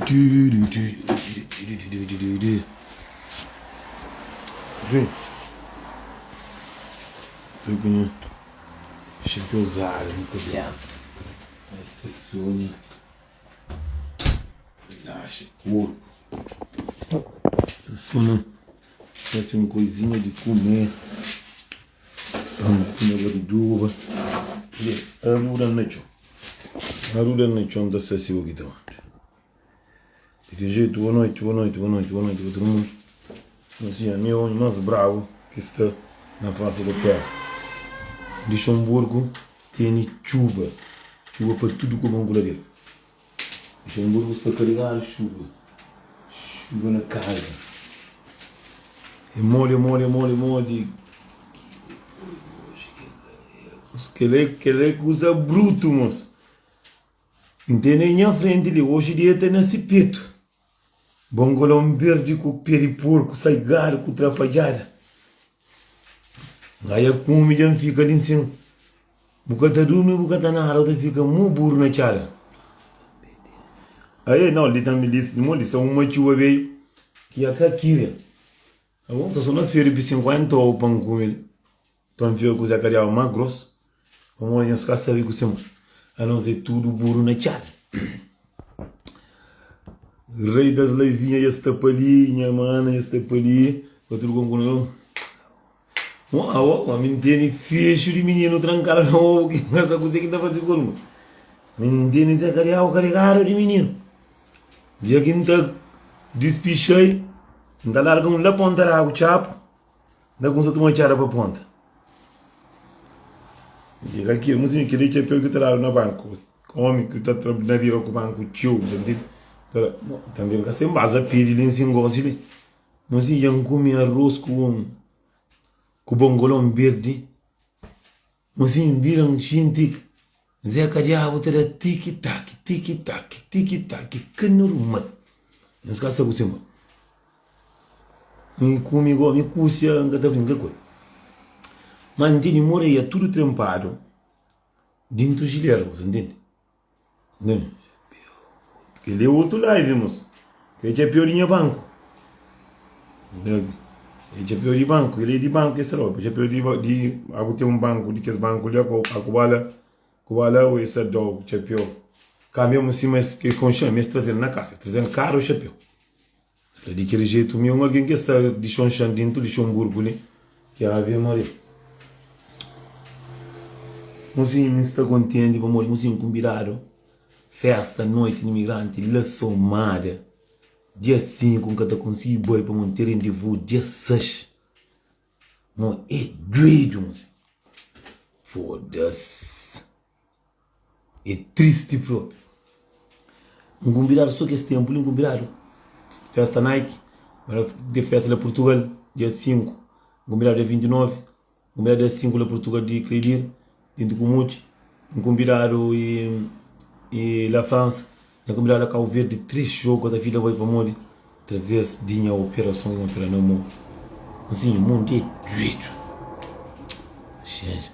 Gente, isso aqui é pesado, muito beleza. Esta Sony relaxa o corpo. Essa Sony parece uma coisinha de comer. Vamos comer gordura. Arruda na chão da sessão aqui também. De jeito, boa noite para todo mundo. Assim, a minha homem mais bravo que está na face da terra. Luxemburgo tem chuva para tudo como um goleiro. Luxemburgo está a carregar chuva na casa. É mole. Que é coisa bruto, moço. Não tem nem à frente ali, hoje dia está nesse peito. Bongolão verde com pé de porco, sai garo com trapalhada. Aí a comida fica ali em cima. Bocata dorme, bocata na hora, fica muito burro na cara. Aí não, ele também disse, uma chuva veio, que a caquira. Agora só não fez de 50 ou pão com ele. Pão fio com o Zacarias mais grosso. Vamos olhar os caças com o seu. A não ser tudo burro na cara. Rei das leivinhas, esta palhinha, mano, esta palhinha. Outro com eu. Uau, a menina fecho de menino trancado na ovo, que essa coisa que está fazendo comigo. Menina se carregado de menino. Já que não está despichei, não está largando lá ponta da água, chapo. Dá com você tomar chara para ponta. Diga aqui, mas eu queria que eu trabalho na banco. Come que está trabalhando na vida com o banco, tio, entendeu? Também que se basa pedir em singosile. Não se iam comer arroz com bongolão verde. Não se viram chintic. Zeca de água terá tic-tac, que normal. Não se caça com cima. E comigo, me cursia, anga da brinca com. Mas entende, moreia tudo trampado. Dentro do gileiro, entende? Entende? Ele é outro live, moço. Ele é piorinha banco. Ele é pior de banco. Ele é de banco, esse roupa. Ele é pior de ter um banco, de que esse banco ali, a cubala, ou esse dog, ele é pior. Caminhamos assim, mas que conchame, mas trazendo na casa. Trazendo caro, ele é pior. De aquele jeito, meu, alguém que está de chonchão dentro de Luxemburgo ali, que é a Ave Maria. Mocinho, está contente, vamos, mocinho, combinado. Festa, noite de imigrante, La Somália. Dia 5, cada consigo boi para manter em devo. Dia 6. Não é doido, moço. Foda-se. É triste próprio. Um combinado só que esse tempo, um combinado. Festa Nike. De festa lá Portugal, dia 5. Combinado dia 29. Combinado dia 5 lá Portugal de Cledir. Dentro com Muti. Um combinado e La France, na comunidade Cabo Verde, 3 jogos, a vida vai para morrer. Através de uma operação e uma operação não morre. Assim, o mundo é doido.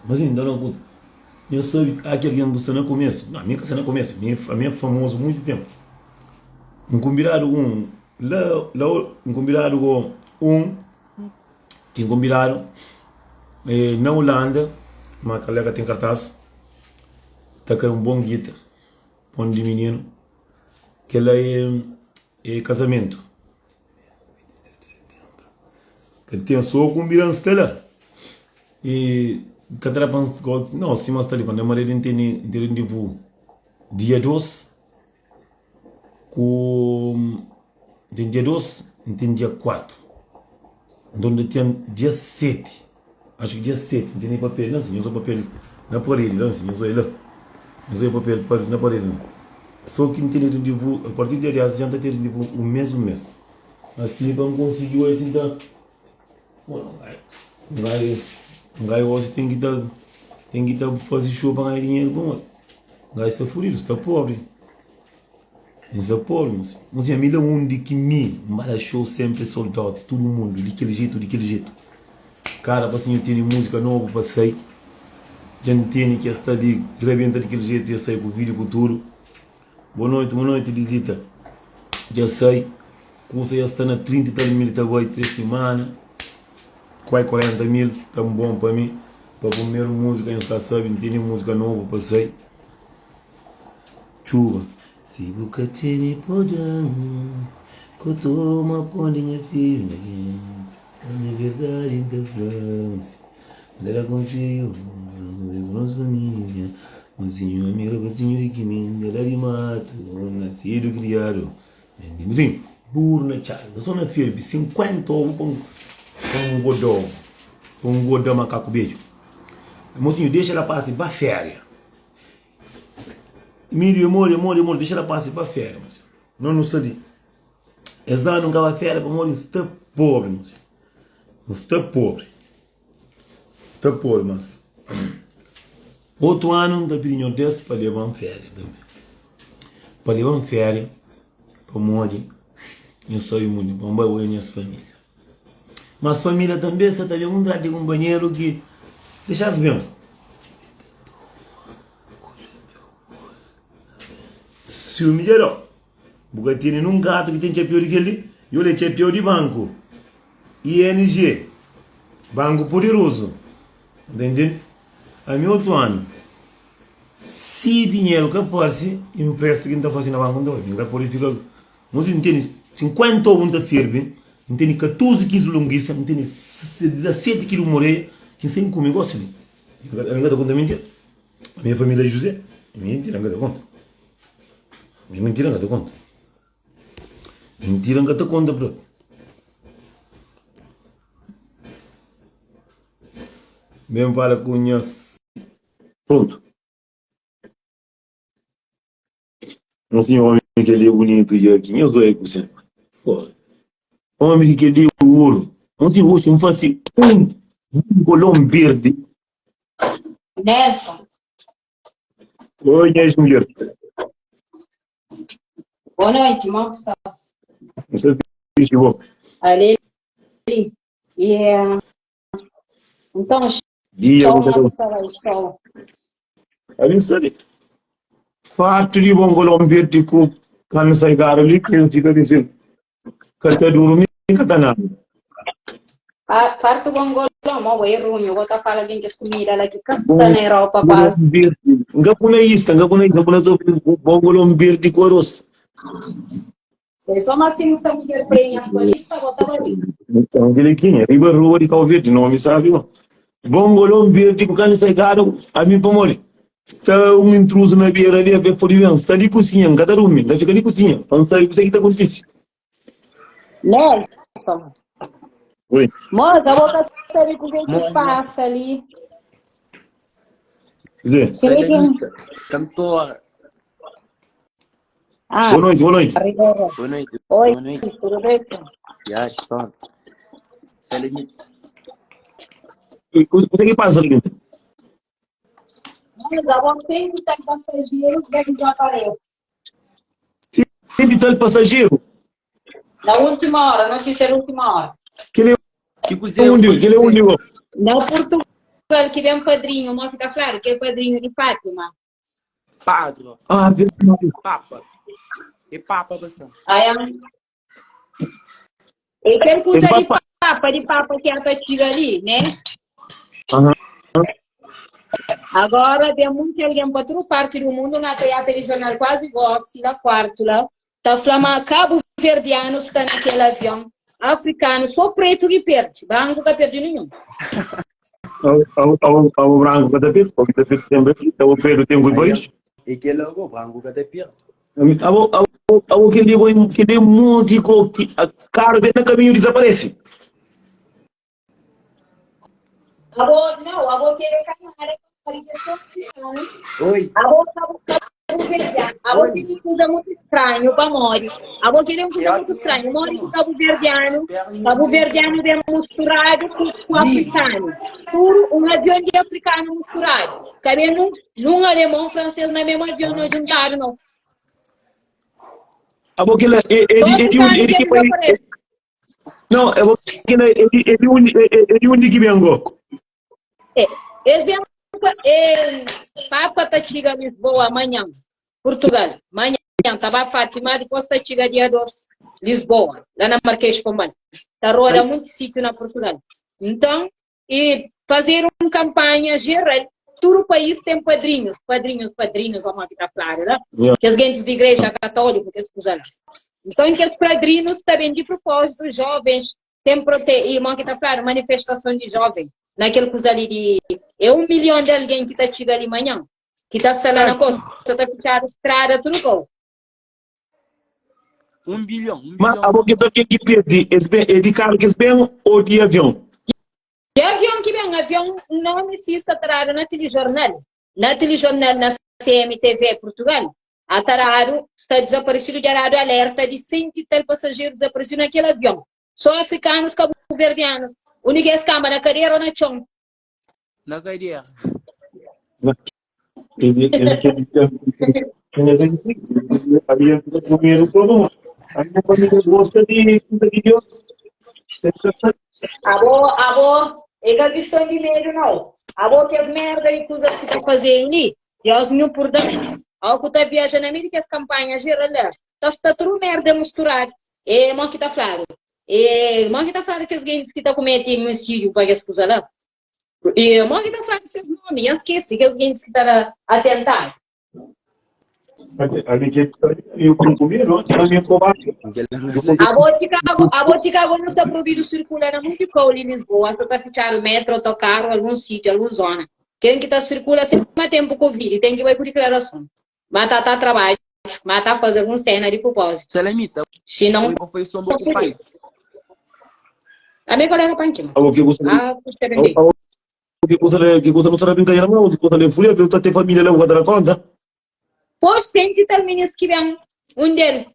Mas ainda não conta. Eu sei que aquele que você não começa. Não, a minha casa não começa. A minha é famoso há muito tempo. Um combinado um combinado tem combinado na Holanda, uma colega tem cartaz, está com um bom guita. Pão de menino, que ela é casamento. Que tem só com mirança lá. E catrapan não, se mas está ali, quando a maioria tem rendezvous dia 2, tem dia 2, tem dia 4. Onde tem dia 7. Acho que dia 7, não tem nem papel, não, sim, eu sou papel na parede, não, sim, eu sou lá. Mas eu papel na parede. Só que não tem rendezvous, a partir de aliás, já está ter rendezvous um mês. Assim, vamos conseguir hoje, então. Um gajo hoje tem que estar fazer show para ganhar dinheiro com ele. Um gajo está furido, está pobre. Está pobre, mas a milha onde que para show sempre sold out, todo mundo, daquele jeito. Cara, para assim, eu tenho música nova para sair. Já não tem que estar de rebenta daquele jeito e sair com o vídeo com tudo. Boa noite, visita. Já sei, custa já está na 30 e tal mil, está agora 3 semanas. Quase 40 mil, tão bom para mim. Para comer música, não está sabendo, tem música nova, passei. Chuva. Se boca tiene podão, cotou uma pondinha firme, na verdade então França, ela conseguiu, nossa família, um senhor amigo, um senhor de Kimin, ela de mato, nascido, criado, enfim, burro na chave, eu sou na firme, 50 ovos com um godão macaco beijo, mocinho, deixa ela passar para férias. Emílio, amor, deixa ela passar para férias. Não sei. Essa não vai férias para morrer, está pobre, moço. Está pobre. Está pobre, mas. Outro ano, da pedindo desse para levar uma férias também. Para levar uma férias, para morrer, eu sou imune, para não vai minhas famílias. Mas família também, você está vendo um trato de companheiro que. Deixa-se bem. Se o melhor, porque tem um gato que tem chapéu de aquele, eu le chapéu de banco, ING, banco poderoso, entende? A meu outro ano, se dinheiro que aparece, empresta quem está fazendo a banco, não vai poder ficar, você entende, 50 ou muita firme, entende, 14 quilos longuiça, entende, 17 quilos moreia, que sem comigo assim, não dá conta mentira, a minha família é José, mentira, não dá conta. Mentira, não te conta. Mentira, não te conta, bro. Bem para conhecer. Pronto. Não sei, homem que ele é bonito e aqui, eu sou aí com você. Homem que ele é ouro. Não sei, hoje, não faz um colão verde. Nelson. Oi, mulher. Boa noite, como está? Você fez bom. Ali. Então, Dia, show, show. Ali sabe. Fato de bom colão verde com cansa e caro ali, que eu fico dizendo. Kata duro, kata na. Farto bongolo, mo way runyo, ko ta fala din kes comida lá que casta na Europa quase. Nga puna so bongolong verde coros. Se só mais sim sa mulher prenha solista, botava ali. Então, aquele aqui, riba rua de Cabo Verde, não me sabe, não. Bongolong verde com cana secado, a mim pomole. Está intruso na beira ali, a ver por exemplo, está de cozinha, cada rumo, está fica de cozinha. Não sabe o que está acontecendo. Nelson. Oi. Moça, eu vou saber o que passa ali. Zé. Cantor. Boa noite, boa noite. Boa noite. Oi, Boa noite. tudo bem? Já está. Salim. O que passa ali? Mas a você que está passageiro, deve já aparelho. Tem tal passageiro? Na última hora, notícia da última hora. Que ele é onde? Não, Portugal, que vem um padrinho, não fica claro, que é padrinho de Fátima. Padre. Ah, verdade. Papa. E Papa, você. E quem cuida de Papa que é a tua ali, né? Aham. Agora, tem muita gente para outra parte do mundo, na televisão quase gosta, da quarta lá. Tá falando cabo verdianos que estão naquele avião. Africano, só preto que perde. Branco que perde nenhum. O branco que perde, porque tem o preto tem que dois. E que logo branco que perde. Que ele muito a cara vem no caminho desaparece. Não, a boca é caminhar. Oi. A boca que usa muito estranho para morrer. A boca é muito estranho. Morre com Cabo Verdeano bem misturado com africano. Puro um avião de africano misturado. Cabendo num alemão francês na mesma avião não juntaram, não. A boca é de onde que foi? Não, a boca é de onde que vem. Eles vêm Papa tá chegando Lisboa amanhã, Portugal. Amanhã estava Fátima, depois está chega dia 2, Lisboa, lá na Marquês de Pombal. Está roda muito sítio na Portugal. Então, e fazer uma campanha geral. Todo o país tem padrinhos, vamos aqui para claro, né? Que as gentes de igreja católica, que escusam. Então, que os padrinhos também de propósito, jovens, tem e aqui está claro, manifestação de jovens. Naquele coisa ali de... É 1 milhão de alguém que está chegando ali amanhã. Que está lá na costa, está fechando a estrada, tudo bom. 1 bilhão. Mas a boca que pede, é de carro que é bem ou de avião? De avião que vem, avião não precisa estar na telejornal. Na telejornal, na CMTV Portugal, a tarado está desaparecido de alerta de 100 e tal passageiros desaparecidos naquele avião. Só africanos, cabo-verdianos. Única escama na cadeira ou na chão. Na cadeira. Havia comer todo. A minha família gosta de Abo, é que a questão de medo não. Abo que as merda e coisas que estão fazendo ali, e aos mil por dentro, ao que está viajando na América, as campanhas geral, está tudo merda misturado. É, mão que está claro. É, mão que está claro que as gente que estão cometendo homicídio para as coisas lá. E mão que está claro que seus nomes, e esquece que as gente que estão a tentar. Eu comer, a minha covarde. A Boticágua não está proibido circular na muito coisa em Lisboa, está fechado o metro, autocarro, algum sítio, alguma zona. Quem que está circula sempre mais tempo Covid, tem que ir com declaração. Mas está trabalho, mas está fazendo alguma cena de propósito. Se limita. Se não, foi só muito pai. A minha colega para aqui. Que coisa não sabe brincar não, que coisa de folha, eu tenho família lá, vou dar conta. Pois sente também que vem um deles.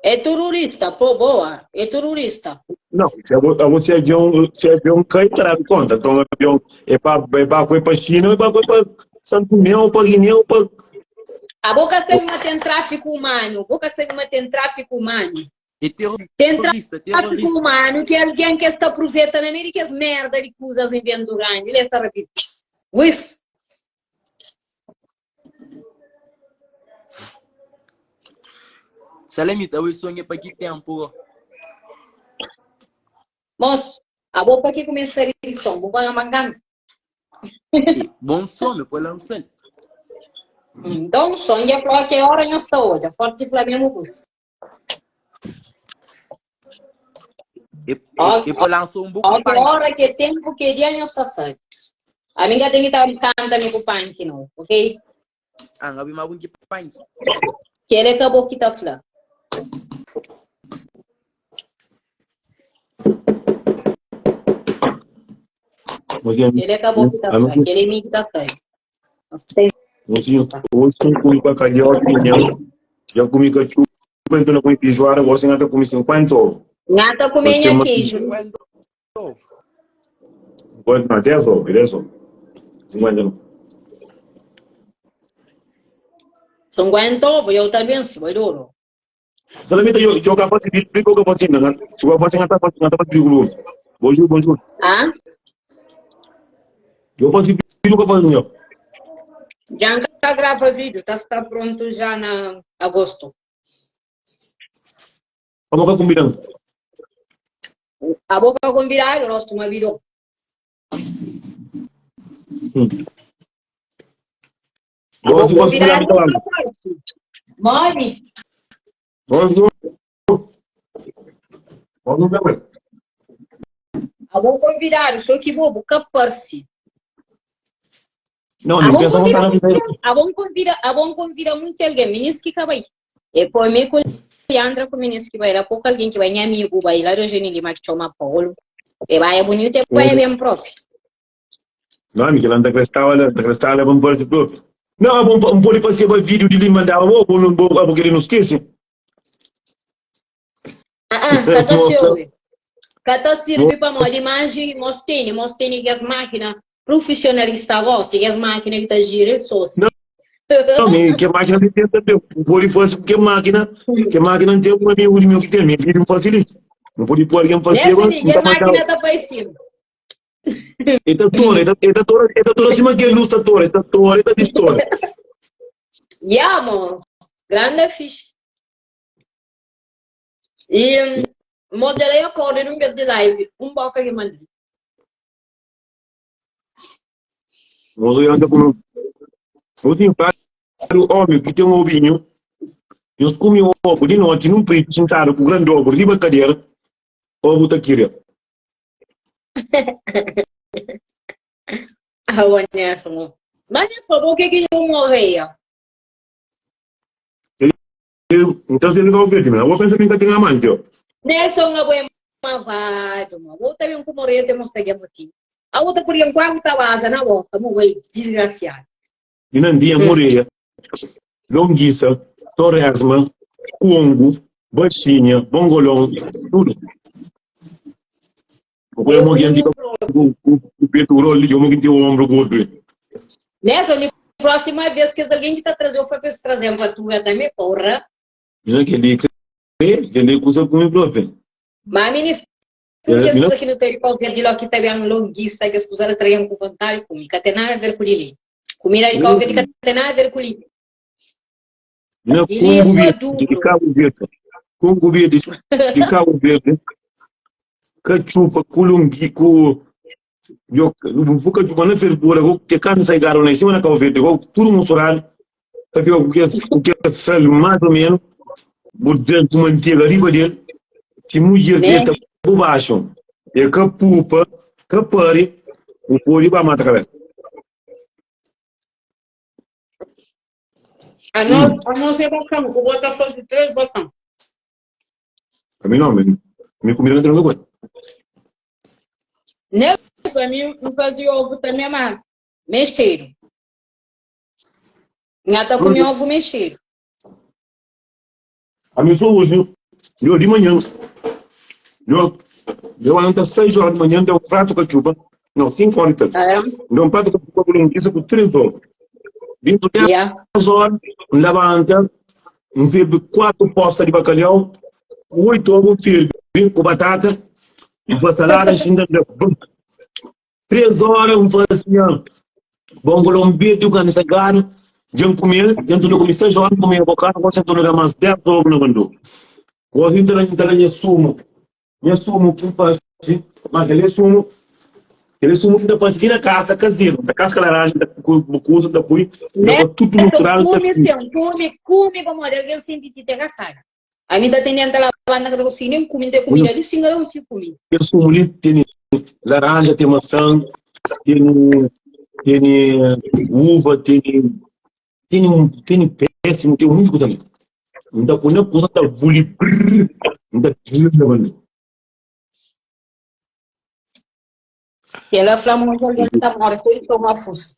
É terrorista, pô, boa, é terrorista. Não, se avião cai, terá conta. Então, avião é para a China, é para Santo Tomé, ou para Guiné, ou para... A boca tem tráfico humano, Tem tráfico humano, que alguém que está aproveitando a América, as merda de coisas em vendo grande, ele está repetindo. Isso. Se limita, eu sonho para que tempo? Moço, a boca que começa a lição, vou ganhar uma Bom sono, pode lançar. Então, sonha para que hora não está hoje, a forte Flamengo bus. E pode lançar um pouco. A hora que tempo que dia não está certo. A minha tem que estar cantando com o punk, não, ok? Ah, não, mas um que punk. Que ele acabou que está falando. Ele acabou que está falando, que ele me está saindo. Hoje eu fui para a Calhota, já comi cachorro, então não comi pijuara, você não está comendo 50 ovos. Não está comendo queijo. Quanto não, 10 ovos, 10 ovos. 50 não. 50 ovos, eu também sou duro. Solamente eu faço vídeo, eu faço nada. Se eu faço nada, não faço vídeo. Bonjour. Ah? Eu faço vídeo, eu faço não. Já está grava vídeo, está pronto já na agosto. Vamos combinando. A boca combinado, nós tomamos vídeo. A boca combinado, mãe. Bonjour. Bonjour. A boca combinado, só que vou boca parsi. Não, não pensa muito na vida. A bom convida muito alguém, ministro que acabei. E por mim, com Leandra, com o ministro que vai lá, pouco alguém que vai em amigo, vai lá do Gênio mas chama Paulo. E vai é bonito, e vai bem próprio. Não, amiga, ela está levando para si próprio. Não, um pode fazer vídeo de lhe mandar, porque ele não esquece. Cata serve para uma imagem, mostrei que as máquinas profissionalistas gostam, que as máquinas que estão girando só. Não, que máquina que tem também. Não pode fazer porque máquina não tem uma minha que tem, minha filha não facilita. Não pode pôr alguém fazer. A máquina está para cima. Esta torre acima que luz da torre, esta torre está distorcida. Yeah, mano. Grande fixe. E modelei a cor no meio de live. Boca que mandei. Você anda com você claro, homem que tem um ovinho. Eu comi o ovo de noite num preto sentado com o grande ovo de cadeira. Ovo tá aqui. Ah, o Nefo. Mas ele falou que eu morria. Então você não vai ouvir, eu vou pensar que tem amante, ó. Nelson na boa mavado, mano. Outra vez que morrer tem mostrar motivo. A outra por exemplo, quando estava asa na boca, morreu desgraciado. E não dia moreia, longuiça, torresma, congo, baixinha, bongolão, tudo. Eu morri antigo o petróleo ali, eu morri o ombro gordo. Nelson, na próxima vez que alguém que está trazendo, foi para se trazer uma tua também, porra. Não é que ele coisa com o próprio. Mas, ministro, tu que escusa aqui no território verde, lá que está bem longuiça, que escusa a trazer com vontade, comigo, que tem nada a ver com ele. Comida de calvete, que tem nada a ver com ele. Não, Congo verde, de Cabo Verde, cachupa, culumbi, eu vou que eu não fiz por que carne sai garo na cima na Cabo Verde, tudo misturado, para ver o que é sal mais ou menos, botando manteiga ali dele, se mulher dele por baixo, é capupa, capari, o poli para matar cara. A não ser bacana, o bota fosse 3 botão. A mim não, me comida não tem nada coisa. Nelson, a mim não fazia ovo também, mas mexeiro. Ngata comia ovo mexeiro. A mim só hoje, eu de manhã, eu ando às 6 horas de manhã, deu um prato com a chupa, não, 5 horas, deu um prato com a colunguiça por 3 horas. Dentro de 10 horas, levanta, ferve 4 postas de bacalhau, 8 ovos ferve, com batata, uma salada, ainda 3 horas, faz assim, bom colombiano, tu can sagar, já comer, dentro do comer 6 horas, comer bocado, você torna da mais 10 ovos no mundo. O avião está em sumo que faz assim, mas ele sumo que dá para seguir na casa caseiro, da casca laranja, da coisa, da pui, tudo misturado. Come, vamos olhar, eu sempre te tenho assada. A mim está tendo a lavanda da cozinha, eu comi de comida, eu sim, eu sim comi. Eu sou muito, tem laranja, tem maçã, tem uva, tem péssimo, tem muito coisa ali. Então, quando a coisa está buli, então, ela falou que ela está morta, ele toma fuça.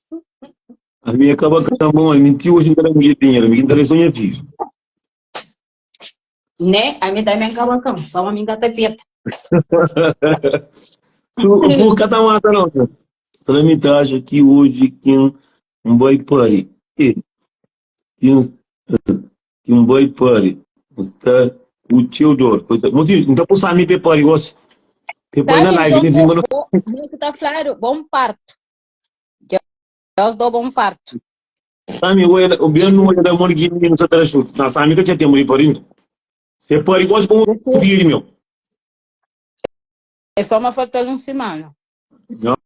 a minha acaba com a mão, a mentiu hoje não era mulher dinheiro, a minha interessa é vivo. Né? A minha também acaba com a mão, a minha gata peta. Vou cada mata não, se ela me acha que hoje que um boy party, que um boy party, está o teu dor, coisa, então por saber que party gosta. Depois na live, eles enganam. Isso está claro, bom parto. Deus dou bom parto. Sami, o bem não é da morguinha, não se trata de na Sami que já tem morrer parindo. Você pode igual como um filho meu. É só uma foto de uma semana. Não.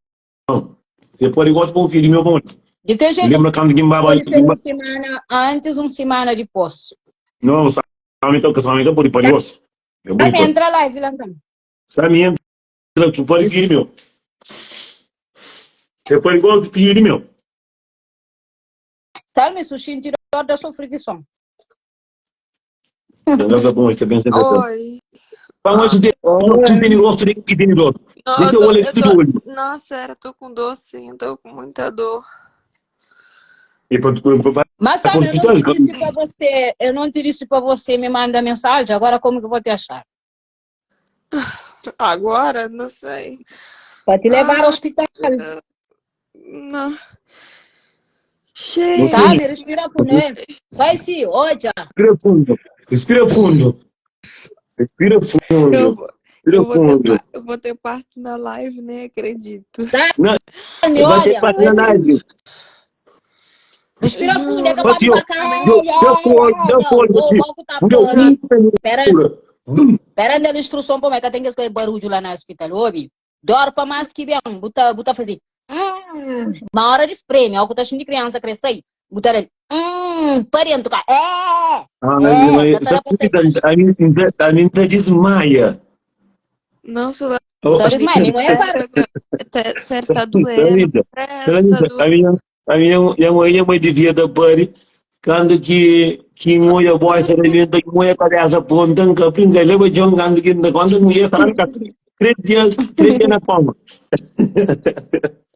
Você pode igual como um filho meu, bom. De que jeito? Lembra quando Gimbaba? Uma semana antes, uma semana depois. Não, Sami tá por parios. Sami, entra lá e vila então. Sami, entra, tu pode filho meu. Você pode igual filho meu. Salme, sushi interior da sua fricção. Oi. Vamos de gosto de que tem gosto. Deixa eu olhar tudo olho. Nossa, eu tô com dor sim, tô com muita dor. Mas sabe, eu não te disse para você, me manda mensagem, agora como que eu vou te achar? Agora? Não sei. Para te levar ao hospital. Não. Cheio. Sabe, respira fundo, né? Vai sim, olha. Respira fundo. Eu vou ter parte na live, nem acredito. Sabe, olha. Respira fundo, é Juro. capaz de Assim, ó. pacar. Deu assim. O tá Pera, dando instrução para mim, que tem que escolher barulho lá no hospital, ouve? Dorpa mais que bem, buta fazer. Uma hora de espreme, algo que tá cheio de criança crescer, buta ele. Parento, cara. Tá A Nita desmaia. Não, Sulami, Tá desmaia, minha mulher sabe. sério, tá doendo. A minha devia da pari. Quando que mulher boa se alimenta, que mulher parece ponta, que pinga leva jogando que quando mulher franca. 3 dias na palma.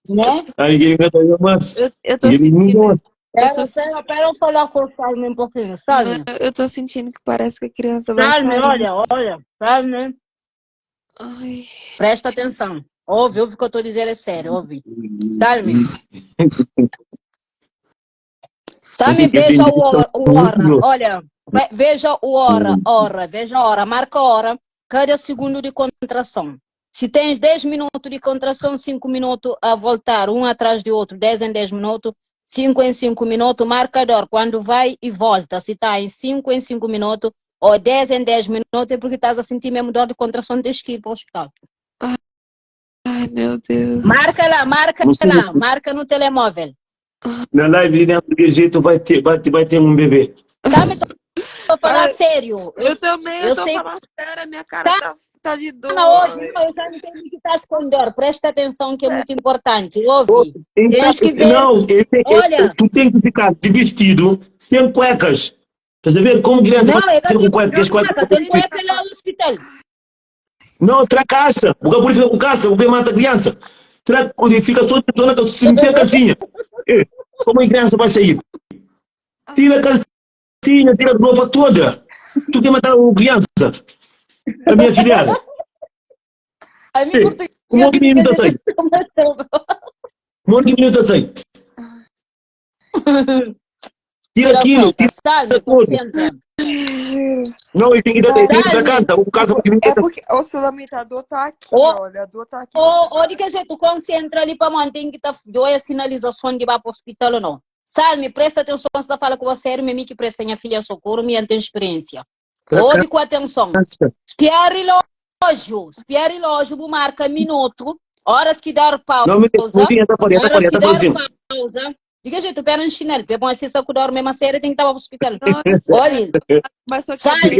Né? Aí que ainda tá mais. Eu tô Ele não sentindo. gosta. Pera, eu falar com o Salme um pouquinho, Salme. Eu tô sentindo que parece que a criança vai Salme, sair. olha, Salme, Ai. presta atenção. Ouve o que eu tô dizendo, é sério, ouve. Salme. Salme, veja o hora, olha, veja o hora, veja a hora, marca a hora, cada segundo de contração. Se tens 10 minutos de contração, 5 minutos a voltar, um atrás do outro, 10 em 10 minutos, 5 em 5 minutos, marcador, quando vai e volta, se está em 5 em 5 minutos, ou 10 em 10 minutos, é porque estás a sentir mesmo dor de contração, tens que ir para o hospital. Ai, meu Deus. Marca lá, marca no telemóvel. Na live dentro do jeito vai ter um bebê. Sabe, tô falando sério. Eu também, eu tô sei. falando sério, minha cara tá de dor. Eu já não tenho que estar escondendo. Presta atenção que é muito importante. Ouve. Tens que ver. Não, Olha. tu tem que ficar de vestido, sem cuecas. Estás a ver como criança Não, vai ser com cuecas? sem cueca lá no hospital. Não, tracaça. O que fica com caça, o bebê mata a criança. Fica só se meter a calcinha. Como a criança vai sair? Tira a calcinha, tira a roupa toda. Tu quer matar uma criança? A minha filhada. A minha portuguesa. Como é que minuto sai? Como é que minuto sai? Tira aquilo, tira tudo. Não, ele tem que dar da casa. O caso é porque o sulamitador tá aqui, olha. A dor tá aqui. Olha, quer dizer, tu concentra ali para manter que tá doendo a sinalização de ir para o hospital ou não. Salme, presta atenção se você fala com você, me que presta minha filha socorro, minha tem experiência. Ouve com atenção. Espiar relógio, marca minuto, horas que dar pausa. Não, me tinha da pausa. De que jeito, pera em chinelo, porque bom, se você cuidar mesmo a série, tem que estar para o hospital. Olha, mas só que Salme,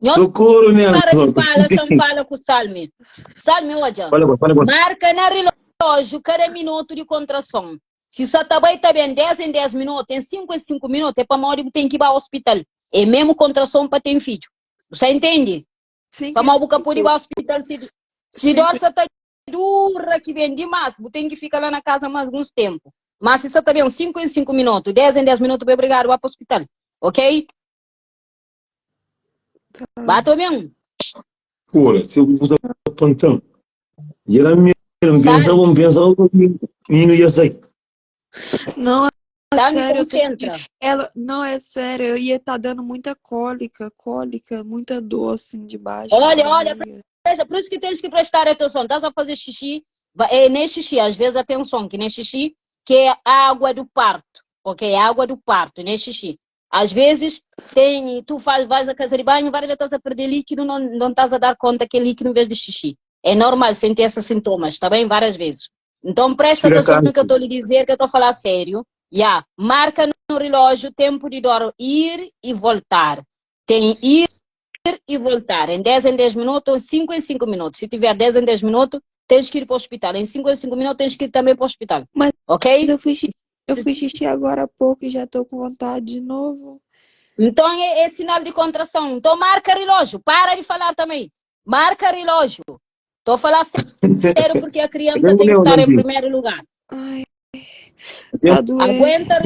socorro, minha fala com o Salme. Salme, olha, marca na relógio cada minuto de contração. Se você está bem 10 em 10 minutos, em 5 em 5 minutos, é para a hora que tem que ir para o hospital. É mesmo contração para ter filho. Você entende? Para a boca por ir para o hospital, se dor está dura que vem demais, tem que ficar lá na casa mais alguns tempos. Mas se você está bem 5 em 5 minutos, 10 em 10 minutos, obrigado, vai para o hospital. Ok? Bato mesmo? Porra, se eu usar pantão. E ela mesmo pensava que não ia sair. Não, sério, concentra. Não, é sério, eu ia estar dando muita cólica, muita dor assim debaixo. Olha, por isso que tens que prestar atenção. Estás a fazer xixi, nem xixi, às vezes atenção, que nem xixi, que é água do parto, ok? Água do parto, nem xixi. Às vezes tu vais à casa de banho, várias vezes estás a perder líquido, não estás a dar conta que é líquido em vez de xixi. É normal sentir esses sintomas, tá bem? Várias vezes. Então presta atenção no que eu estou lhe dizer, que eu estou a falar sério. Marca no relógio tempo de dor, ir e voltar. Tem ir e voltar. Em 10 em 10 minutos, 5 em 5 minutos. Se tiver 10 em 10 minutos, tens que ir para o hospital. Em 5 em 5 minutos, tens que ir também para o hospital. Mas ok? Eu fiz xixi agora há pouco e já estou com vontade de novo. Então é sinal de contração. Então marca relógio. Para de falar também. Marca relógio. Estou a falar sério porque a criança tem que estar em primeiro lugar. Ai, tá doendo. Aguenta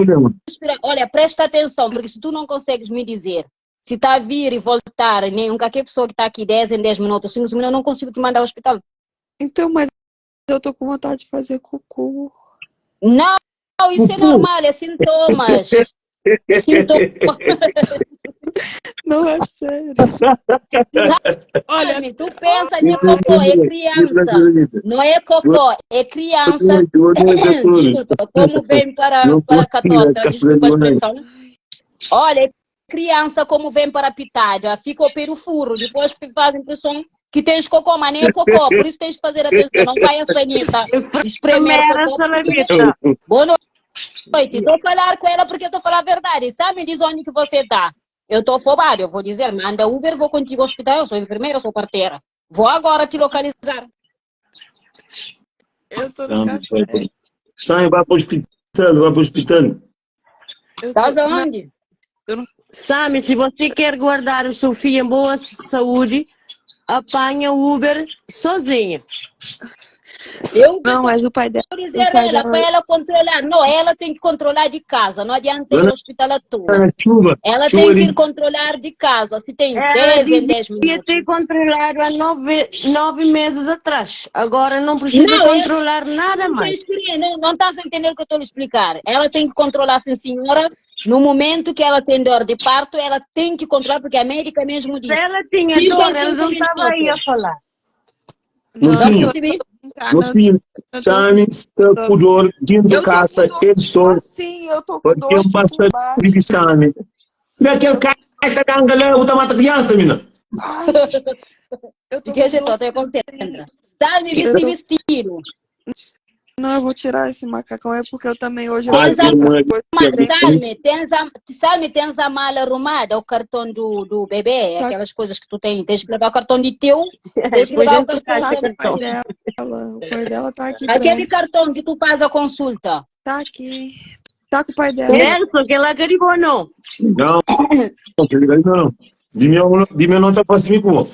respirar. Olha, presta atenção, porque se tu não consegues me dizer se está a vir e voltar, nem qualquer pessoa que está aqui 10 em 10 minutos, 5 minutos, eu não consigo te mandar ao hospital. Então, mas eu tô com vontade de fazer cocô. Não, isso é normal, é sintomas. Não é sério. Olha, tu pensa em cocô, é criança. Não é cocô, é criança. Desculpa, como vem para catota, desculpa a expressão. Olha, é criança como vem para a pitada, fica pelo furo, depois faz a impressão que tens cocô, mas nem é cocô, por isso tens de fazer atenção, não vai a sanita espremer cocô. Boa noite, estou a falar com ela porque estou a falar a verdade, sabe, diz onde que você está. Eu estou afobado, eu vou dizer, manda Uber, vou contigo ao hospital, eu sou enfermeira, eu sou parteira. Vou agora te localizar. Eu tô no café. Sai, vai para o hospital, Estás aonde? Sami, se você quer guardar o seu filho em boa saúde, apanha o Uber sozinha. Não, mas o pai dela. Vou dizer para ela controlar. Não, ela tem que controlar de casa. Não adianta ir ao hospital à toa. Ela tem que ir controlar de casa. Se tem 10 em 10 minutos. Ela ter controlado há 9 meses atrás. Agora não precisa controlar nada mais. Não estás a entender o que eu estou a explicar. Ela tem que controlar, sim, senhora. No momento que ela tem dor de parto, ela tem que controlar, porque a médica mesmo disse. Ela tinha dor, ela não estava aí a falar. Meus filhos, Sami está com dor dentro de casa, ele só. Sim, eu tô com dor Porque bastante de Sami. Naquele cara, essa gangala, o tomate criança, menina. Eu tô que jeito, eu concentra. Sami, vestido. Não, eu vou tirar esse macacão, é porque eu também hoje... Salme, tens a mala arrumada, o cartão do bebê, aquelas coisas que tu tens que levar o cartão de teu, tens que levar o cartão dela. O pai dela tá aqui. Aquele cartão que tu faz a consulta. Tá aqui. Tá com o pai dela. Nelson, que ela garibou, não. Não, não. Dime não tá fazendo com.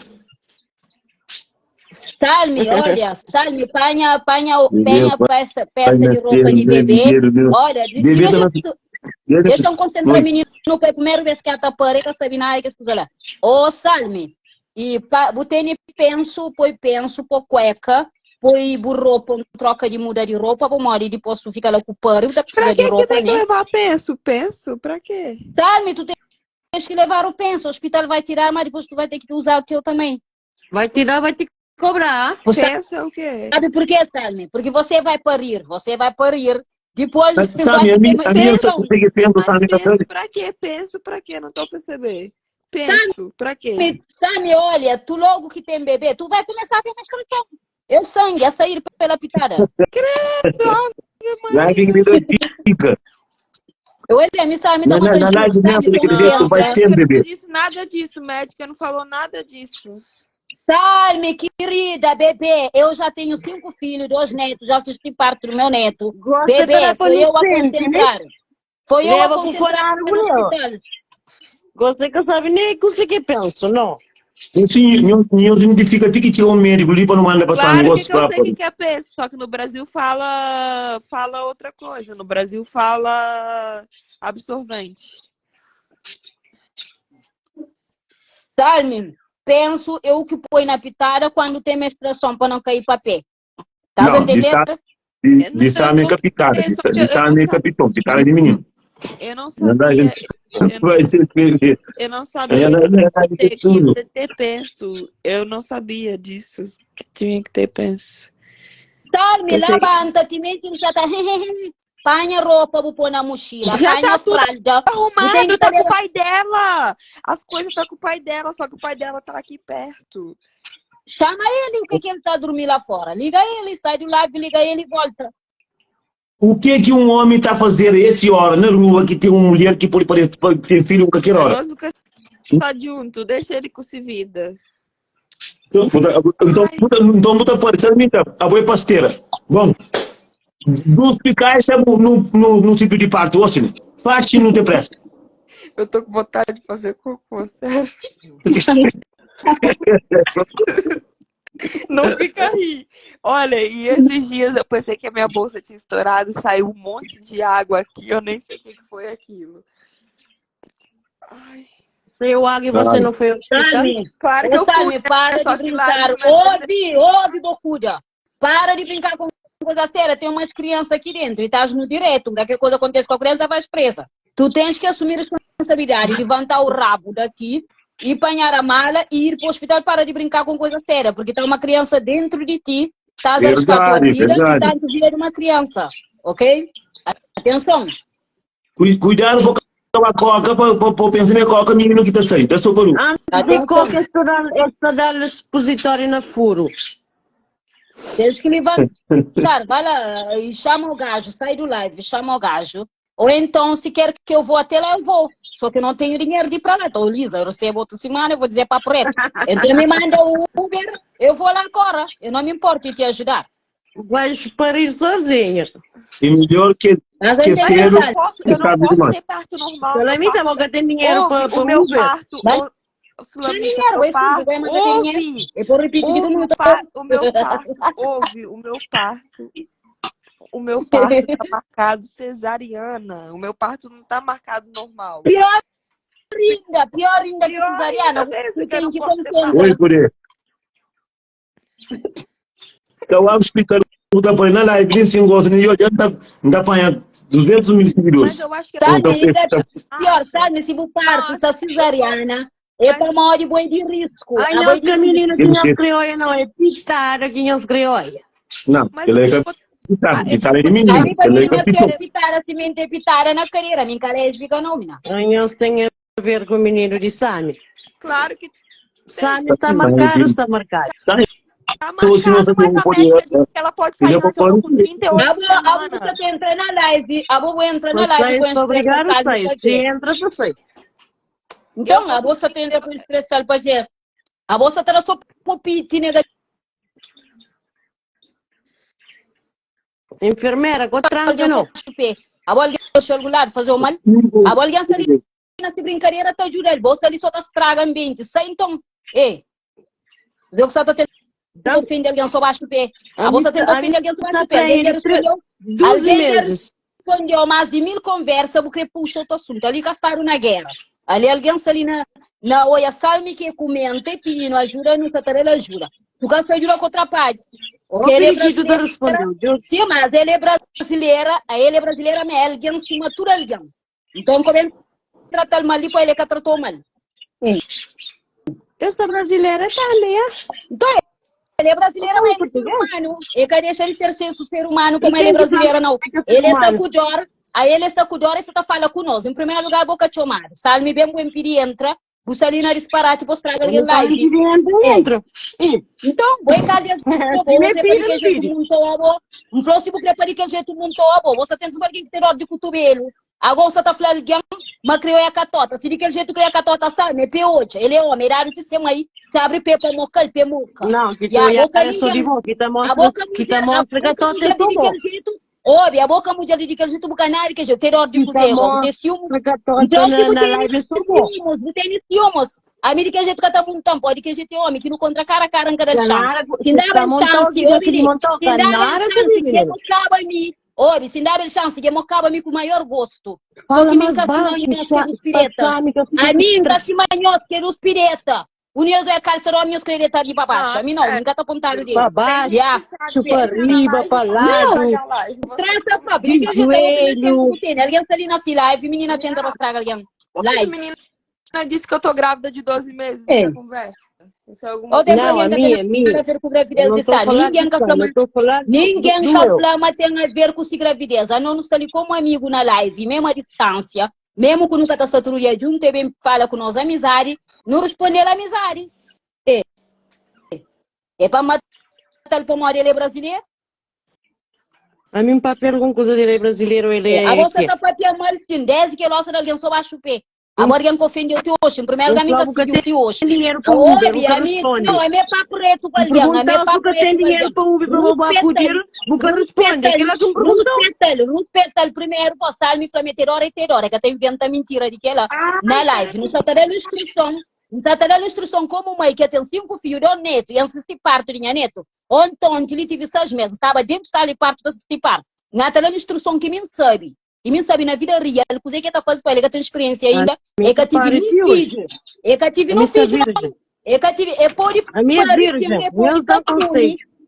Salme, olha, Salme, panha peça de roupa de bebê. Olha, deixa eu concentrar menino para a primeira vez que ela está parada, sabe nada que coisa lá. Ô, Salme, e botei penso por cueca, põe roupa, troca de muda de roupa, para morrer, depois tu fica lá com o paro, tá precisando de roupa, tem que levar penso? Penso? Pra quê? Salme, tu tens que levar o penso, o hospital vai tirar, mas depois tu vai ter que usar o teu também. Vai tirar, vai ter que cobrar. Pensa é o quê? Sabe por quê, Salme? Porque você vai parir. Depois Sabe, a minha só consegue pensar, Sabe, pra quê? Penso pra quê? Não tô percebendo. Penso, pra quê? Sabe, olha, tu logo que tem bebê, tu vai começar a ver mais cartão. Eu sangue a sair pela pitada. Credo, vai vir me dar dica. Olha, me sabe, me dá vontade de não disse nada disso, médica não falou nada disso. Salme, querida, bebê, eu já tenho 5 filhos, 2 netos, já assisti parto do meu neto. Bebê, foi eu a concentrar. Foi eu a concentrar no hospital. Você que sabe nem o que penso, não? Sim, eu identifico que tinha um médico ali para não mandar passar claro negócio que eu sei que é penso, só que no Brasil fala outra coisa. No Brasil fala absorvente. Salme, penso eu que põe na pitada quando tem menstruação para não cair papel. Tá entendendo? Disse a minha pitada, disse a minha capitão, pitada de menino. Eu não sabia. Eu não sabia que ter penso. Eu não sabia disso. Que tinha que ter penso. Salme, levanta-te, mesmo que tá. Panha roupa, vou pôr na mochila. Panha fralda. Arrumado, tá com o pai dela. As coisas tá com o pai dela, só que o pai dela tá aqui perto. Chama ele, o que ele tá dormindo lá fora? Liga ele, sai do lado, liga ele e volta. O que um homem está a fazer esse hora na rua que tem uma mulher que pode ter filho a qualquer hora? Nós nunca está junto, deixa ele com se vida. Então, puta parecendo a boa pasteira. Bom, dos picais no sítio de parto, assim, faz não te presta. Eu tô com vontade de fazer cocô, sério. Não fica aí. Olha, e esses dias eu pensei que a minha bolsa tinha estourado, saiu um monte de água aqui, eu nem sei o que foi aquilo. Ai. Saiu água e você não foi ao hospital? Claro que eu fui. Para de brincar. Ouve, bocuda. Para de brincar com coisa séria. Tem umas crianças aqui dentro e estás no direito. Qualquer coisa acontece com a criança, vai presa. Tu tens que assumir a responsabilidade, levantar o rabo daqui e apanhar a mala e ir para o hospital para de brincar com coisa séria, porque está uma criança dentro de ti, estás a arriscar a tua vida e está a vida de uma criança, ok? Atenção. Cuidado com a coca, para pensar na coca, menino que está saindo, é só por um. A coca está dando expositório na furo. Tens que levantar, vai lá e chama o gajo, sai do live, chama o gajo. Ou então, se quer que eu vou até lá, eu vou. Só que eu não tenho dinheiro de ir para lá. Então, Lisa, eu recebo outra semana, eu vou dizer para preto. Então, me manda o Uber, eu vou lá agora. Eu não me importo de te ajudar. Vais parir sozinha. É melhor que ser... Eu não posso ter parto normal. Solamita, vou ter dinheiro para o meu Uber. parto. Solamita, o meu parto, ouve. Eu vou repetir de novo. O meu parto, ouve, o meu parto. O meu parto está marcado cesariana. O meu parto não está marcado normal. Pior ainda que cesariana. Você tem que concentrar. Oi, Cure. Então, o hospital da Paina lá, ele se gosta de ainda apanha 200 mil seguidores. Mas eu acho que pior, sabe? Se o parto está cesariana, é para maior de boi de risco. Ai, não, que a menina que não crioia não é pitada que não crioia. Não, ele é pitada de menino. Ele é pitada, se mente pitada na carreira, minha cara é fica nómina. Não tem a ver com o menino de Sami. Claro que Sami está marcado ou está marcado? Sami. Tá marcado, mas a médica diz que ela pode sair na com 38 semanas. A você entra na live, a Bobo entra na live com estresse. Obrigado a sair. Se entra, você sai. Então, a bolsa tem com estresse para fazer. A bolsa terá só palpite negativo. Enfermeira, contrata não. A bola o celular fazer o mal. A bola está ali nessa brincadeira tá ajuda ele. Bolsa ali só tá estraga ambiente. Sai então. Deus só tá tendo ofender alguém só baixo o pé. A bolsa tenta ofender alguém só baixo o pé. Alguém respondeu 12 meses. Respondeu mais de 1000 conversas porque puxa outro assunto. Ali gastaram na guerra. Ali alguém ali na Oia Salme que comenta e pedindo ajuda, não se terá ajuda. Tu gasta ajuda com outra parte. Porque ele é brasileira. Sim, mas ele é brasileira, mas alguém se matura alguém. Então, como ele trata mal, depois ele que tratou mal. Eu sou brasileira também, Então, ele é brasileiro, mas ele é ser humano. Ele quer deixar ele ser ser humano como ele é brasileiro, não. Ele é sacudor, aí ele é sacudor e você está falando com nós. Em primeiro lugar, boca chamada. Salme bem, bem, pedi entra. Você ali na disparate, você traga ali live. Então, boi calha, você pode que jeito muito abo. Um próximo que pode que jeito muito abo. Você tem que ter ordem de cotovelo. Agora você está falando alguém, mas criou a catota. Se de que jeito criou a catota, sabe? É P8. Ele é homem, era de ser aí. Se abre pé para mocar, pé moca. Não, que tu é só de boca. Que tá mostra que a catota é tão bom. Óbvio, a boca mundial de que jeito bucanário, que jeito ter ordem de fazer. A mim de que jeito que tá montando, pode que jeito homem, que não contra cara em cada chance. Se dá chance, Ori, se dá chance de mocava me com maior gosto. Só que me caçou os pireta. A mim se manhot que os pireta. O Nilson é calçador, meus pireta de babaixo. A mim não, me cata apontado dele. Babaixo, super riba, para lado. Não, traça pra briga, eu já tenho alguém está ali na live, menina tenta mostrar alguém. Live. Menina disse que eu tô grávida de 12 meses, essa conversa. Não, a minha. Ninguém reclama tem a ver com gravidez. A não está ali como amigo na live, mesmo à distância, mesmo que nunca está saturando junto, e bem fala com nós amizade, não responder a amizade. É para matar o pomar, ele é brasileiro? A mim, para perguntar coisa dele é brasileiro, ele é. A você está para ter mal, tem 10 que loça de alguém só baixo o pé. Agora alguém que ofendeu-te hoje, em primeiro lugar, me seguiu-te hoje. Dinheiro para Uber, não, é meu papo reto com alguém, é meu papo reto. Tem dinheiro para Uber para roubar acudir, nunca responde. Respeita-lhe primeiro, passar me prometer hora e ter hora, que até inventa mentira de que ela na live. Não está dando instrução, não está dando instrução como mãe que tem 5 filhos de neto e assistir parto de minha neto. Ontem, ele tive 6 meses, estava dentro da sala de parto para assistir parto. Não está dando instrução que me sabe. E me sabe na vida real, coisa que está fazendo para ele, que tem experiência ainda, é que tive no vídeo. É que tive no vídeo. É que tive, é pode parar,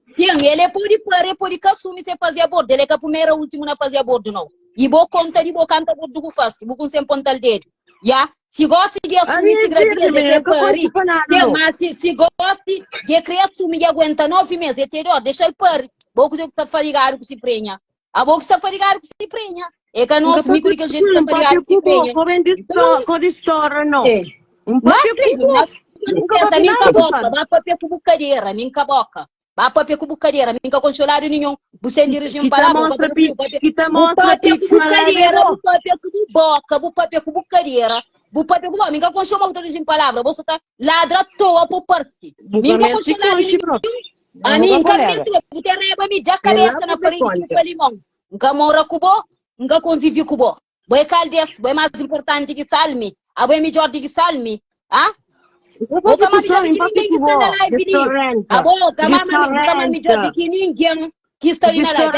sim, ele pode parar, pode assumir se fazer aborto. Ele é que a primeira, última não fazer aborto, não. E vou contar, e vou cantar aborto do que faz, vou com sem ponta dedo. Já? Se gosta de assumir essa gravidez, mas se gosta de querer assumir e aguenta 9 meses, entendeu? Deixa ele parar. Pouco de que está fadigado com se prenha. A boca está fadigado com se prenha. É que não assumir que a gente está fadigado com se prenha. Com história, não. Minha caboca, vai papel com bucadeira, minha caboca. Vai papel com bucadeira, minha consolário nenhum. Você dirige para lá, vou papel com bucadeira, vou papel com boca, vou papel com bucadeira. Vou papel com minha consolário não dirige palavra, você está ladra à toa por parte. Minha consolário a minha cabeça, você reba me já cabeça na parede com limão. Nunca mora com bo, nunca convive com bo. Boa caldes, boa mais importante que salme, a boa melhor que salme, ah? O que mais ninguém que está na live ali. A boca, mama melhor que ninguém que está ali na live.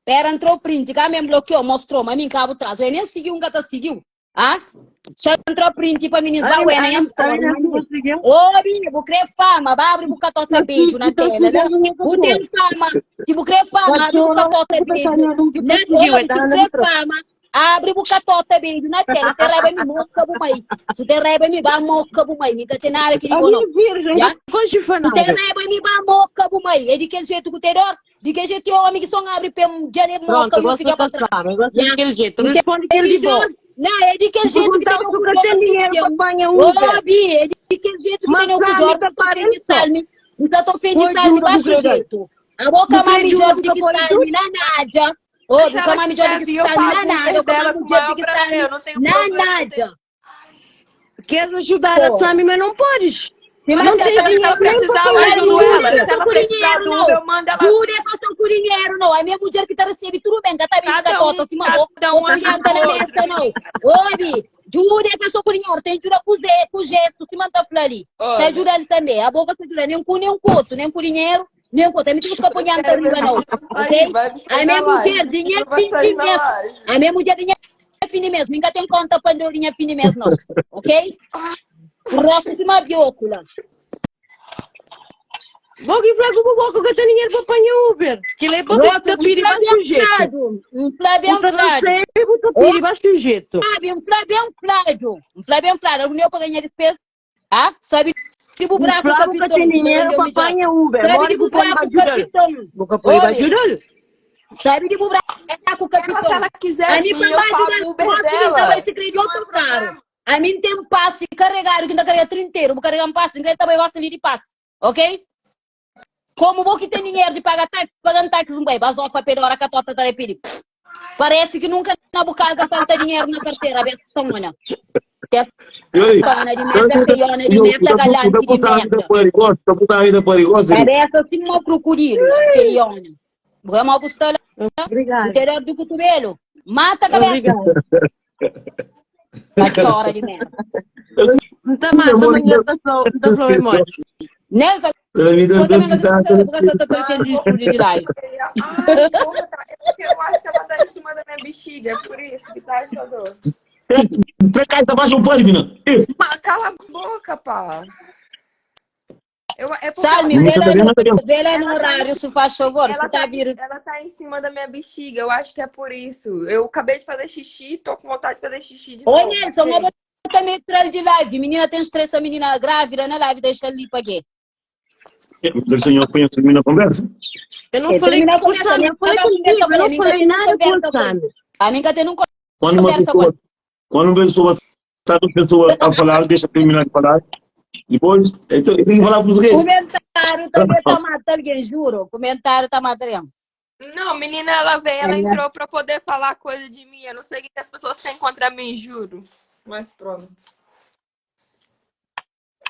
Pera entrou print, cá me bloqueou, mostrou, mas me cabo atrás. Eu nem segui um gata seguiu, ah? Já entrou print para meninas da Uena e a história. Ô, menino, vou criar fama, abre o catota beijo na tela, né? Vou ter fama, se vou criar fama, abre o catota beijo. Abre o catota beijo na tela, se reba me moca bu mai. Se te reba me ba moca bu mai, me catenara que digo não. Se te reba me ba moca bu mai, é de que jeito que te dor? De que jeito o homem que só abre pelo jane moca e fica para trás. Daquele jeito, responde que ele bom. Não, é de que jeito que tem o cuidado é de que jeito que tem o cuidado nunca tô ofendendo talme, baixo jeito. A boca mais melhor de que talme, na nada. Ô, boca mais melhor de que talme, na nada. Boca mais melhor de que talme, na nada. Quer ajudar a Tami, mas não podes. Não tem dinheiro nem para ela. Se ela precisar do Uber, eu mando ela. Júlia, que eu sou curinheiro, não. É minha mulher que está recebendo tudo bem. Tá bem, tá tota, se mandou. Não adianta na mesa, não. Oi, Júlia, que eu sou curinheiro. Tem jura com jeito, se manda pra ali. Tem jura ali também. A boca tem jura nem um coto, nem um curinheiro, nem um coto. É muito que apanhar na riba, não. Ok? A minha mulher, dinheiro fini mesmo. A minha mulher, dinheiro fini mesmo. Nunca tem conta para dinheiro fini mesmo, não. Ok? Próxima biócula. Vou que flago o boco que tem dinheiro para apanhar Uber. Que ele é para tapir e vai sujeito. Um Flávio vai sujeito. Um Flávio, a união para ganhar despesa. Ah, sabe tipo buraco capitão. Tem dinheiro para apanhar Uber. Sabe tipo buraco capitão. Boca para vai ajudar. Sabe tipo buraco capitão. Se ela quiser vir, eu pago o Uber dela. Vai se crer outro caro. A mim tem um passe carregado que ainda carrega 30 €. Vou carregar um passe, ainda também gosta ali de passe. Ok? Como vou que tem dinheiro de pagar táxi, pagando táxi, não vai. Mas ofa, pela hora que a tua tá repetindo. Parece que nunca na boca falta dinheiro na carteira. Aberta tona. Tona de merda, feiona de merda, galante de merda. Parece assim uma crocodilo, feiona. Vamos ao pistola. Interior do cotovelo. Mata a cabeça. Cachorra de merda. Não está mal, amanhã está só emoji. Nessa, eu também não de live. Eu acho que ela tá em cima da minha bexiga, é por isso que tá essa dor. Pra cá, baixa um pano, menina. Cala a boca, pá. Salme, vê no horário, se faz favor. Ela tá em cima da minha bexiga, eu acho que é por isso. Eu acabei de fazer xixi, tô com vontade de fazer xixi de novo. Oi, Nelson, eu vou também entrar de live. Menina tem estresse, a menina grávida na live, deixa ali pra quê? O senhor conhece a menina conversa? Eu não falei com o Sam, eu falei contigo, eu não falei nada com o Sam. A minha tem um quando uma pessoa está com pessoa a falar, deixa terminar de falar. Depois, tem que falar português. Comentário também tá matando alguém, juro. Comentário tá matando. Não, menina, ela veio, ela entrou pra poder falar coisa de mim. Eu não sei o que as pessoas têm contra mim, juro. Mas pronto.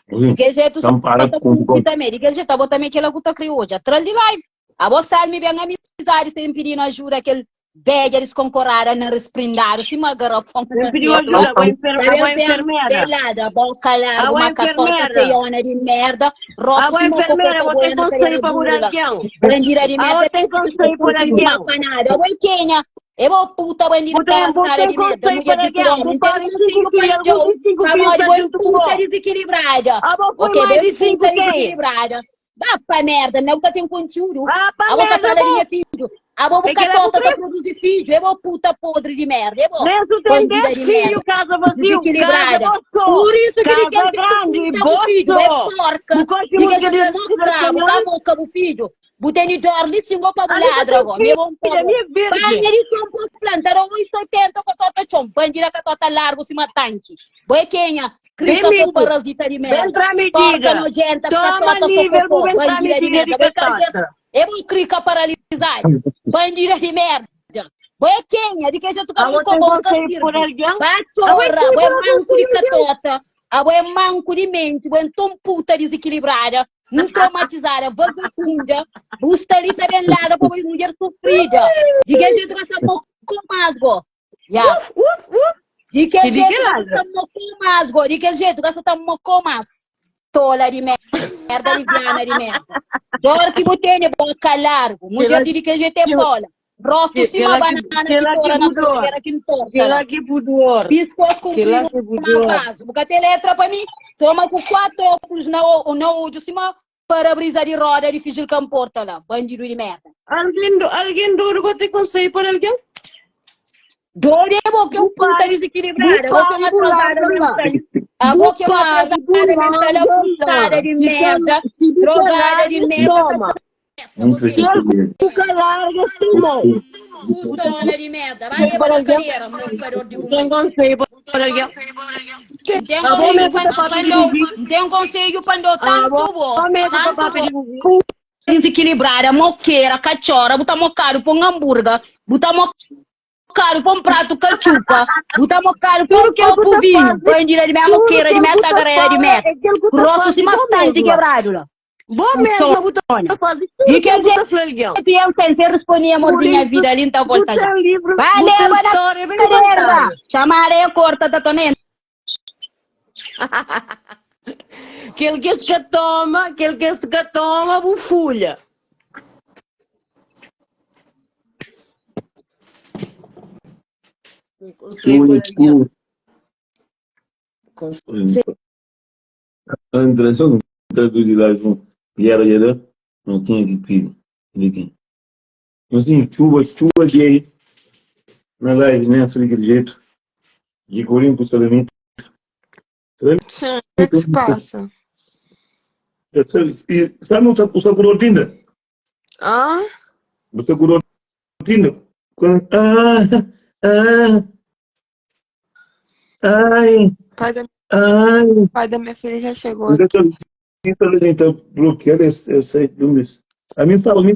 De que jeito você bota com também? De que jeito eu também que ela guta criou hoje? Atrás de live. A você me vem a amizade sem pedir ajuda aquele velho eles concordaram na resprindaram se uma garota pediu ajuda a enfermeira a boca larga uma catota feiona de merda a enfermeira vou ter conselho para buraquão bandira de merda tem conselho para buraquão a boiquinha eu vou puta bandira cara de merda mulher de pirão não tem 5 puta desequilibrada ok 5 desequilibrada vá pra merda, não tem conteúdo. A você fala de minha filho. A boca tota tá produzir filho, é uma puta podre de merda, é bom. Nem tu tem 10 filhos, casa vazio, casa Por isso que ele quer grande, filho, é porca. Diga que você mostrava, a boca do filho. Botei de Jordi, singo pra ladra, me vão pôr. Banha de chompo, planta, 880 com a tota chompo, banha com a tota largo, se matanque. Boequinha, crica com parasita de merda. Porca nojenta, tota sococô, banha de merda. É um crica paralisado, banha de merda. Boequinha, de que já tu acabou com a boca vassoura, boe manco de catota, boe manco de mente, boe puta desequilibrada. Não traumatizada, vagabunda, bustalita velada para uma mulher sofrida. De que jeito que essa moco masgo? De que jeito que essa moco masgo? De que jeito que essa moco mas? Tola de merda, liviana de merda. Dor que botei de boca largo, mulher de que jeito é bola. Rosto cima banana que tora na boca, que torta. Que lá que pudor. Piscos com vaso. Bocate letra para mim, toma com 4 óculos na de cima. Para brisa de roda de fingir que porta lá, bandido de merda. Alguém duro que te conselho para alguém? Dor é boca, um puta desequilibrada, boca é uma atrasada mental. A boca é uma atrasada mental, putada de merda, drogada de merda. Puta larga, tu Putona de merda, vai para a cadeira, morador de bunda. Tem conselho para alguém? Tem um conselho para tanto bom. Desequilibrada, moqueira, cachorra, botar mocaro para um hambúrguer, botar mocaro para um prato cachupa, botar mocaro para um copo vinho, põe de minha moqueira, de minha tagarela de merda. Grosso bastante quebrado lá. Bom mesmo, Butônia. E que gente, eu sem ser responder amor de minha vida ali, então volta. Valeu, vai chamarei a corta da tonente. Aquele que se toma, bufulha. André, só não traduzir lá, era, não tinha que pedir. Assim, chuva de aí, na live, né, assim, daquele jeito, de Corinto, salamento. Sim, o que se passa? Sabe o Sakura Tinda? Hã? O Sakura Tinda? Ai, O pai da minha filha já chegou aqui. Então, bloquear esse números. A minha saúde,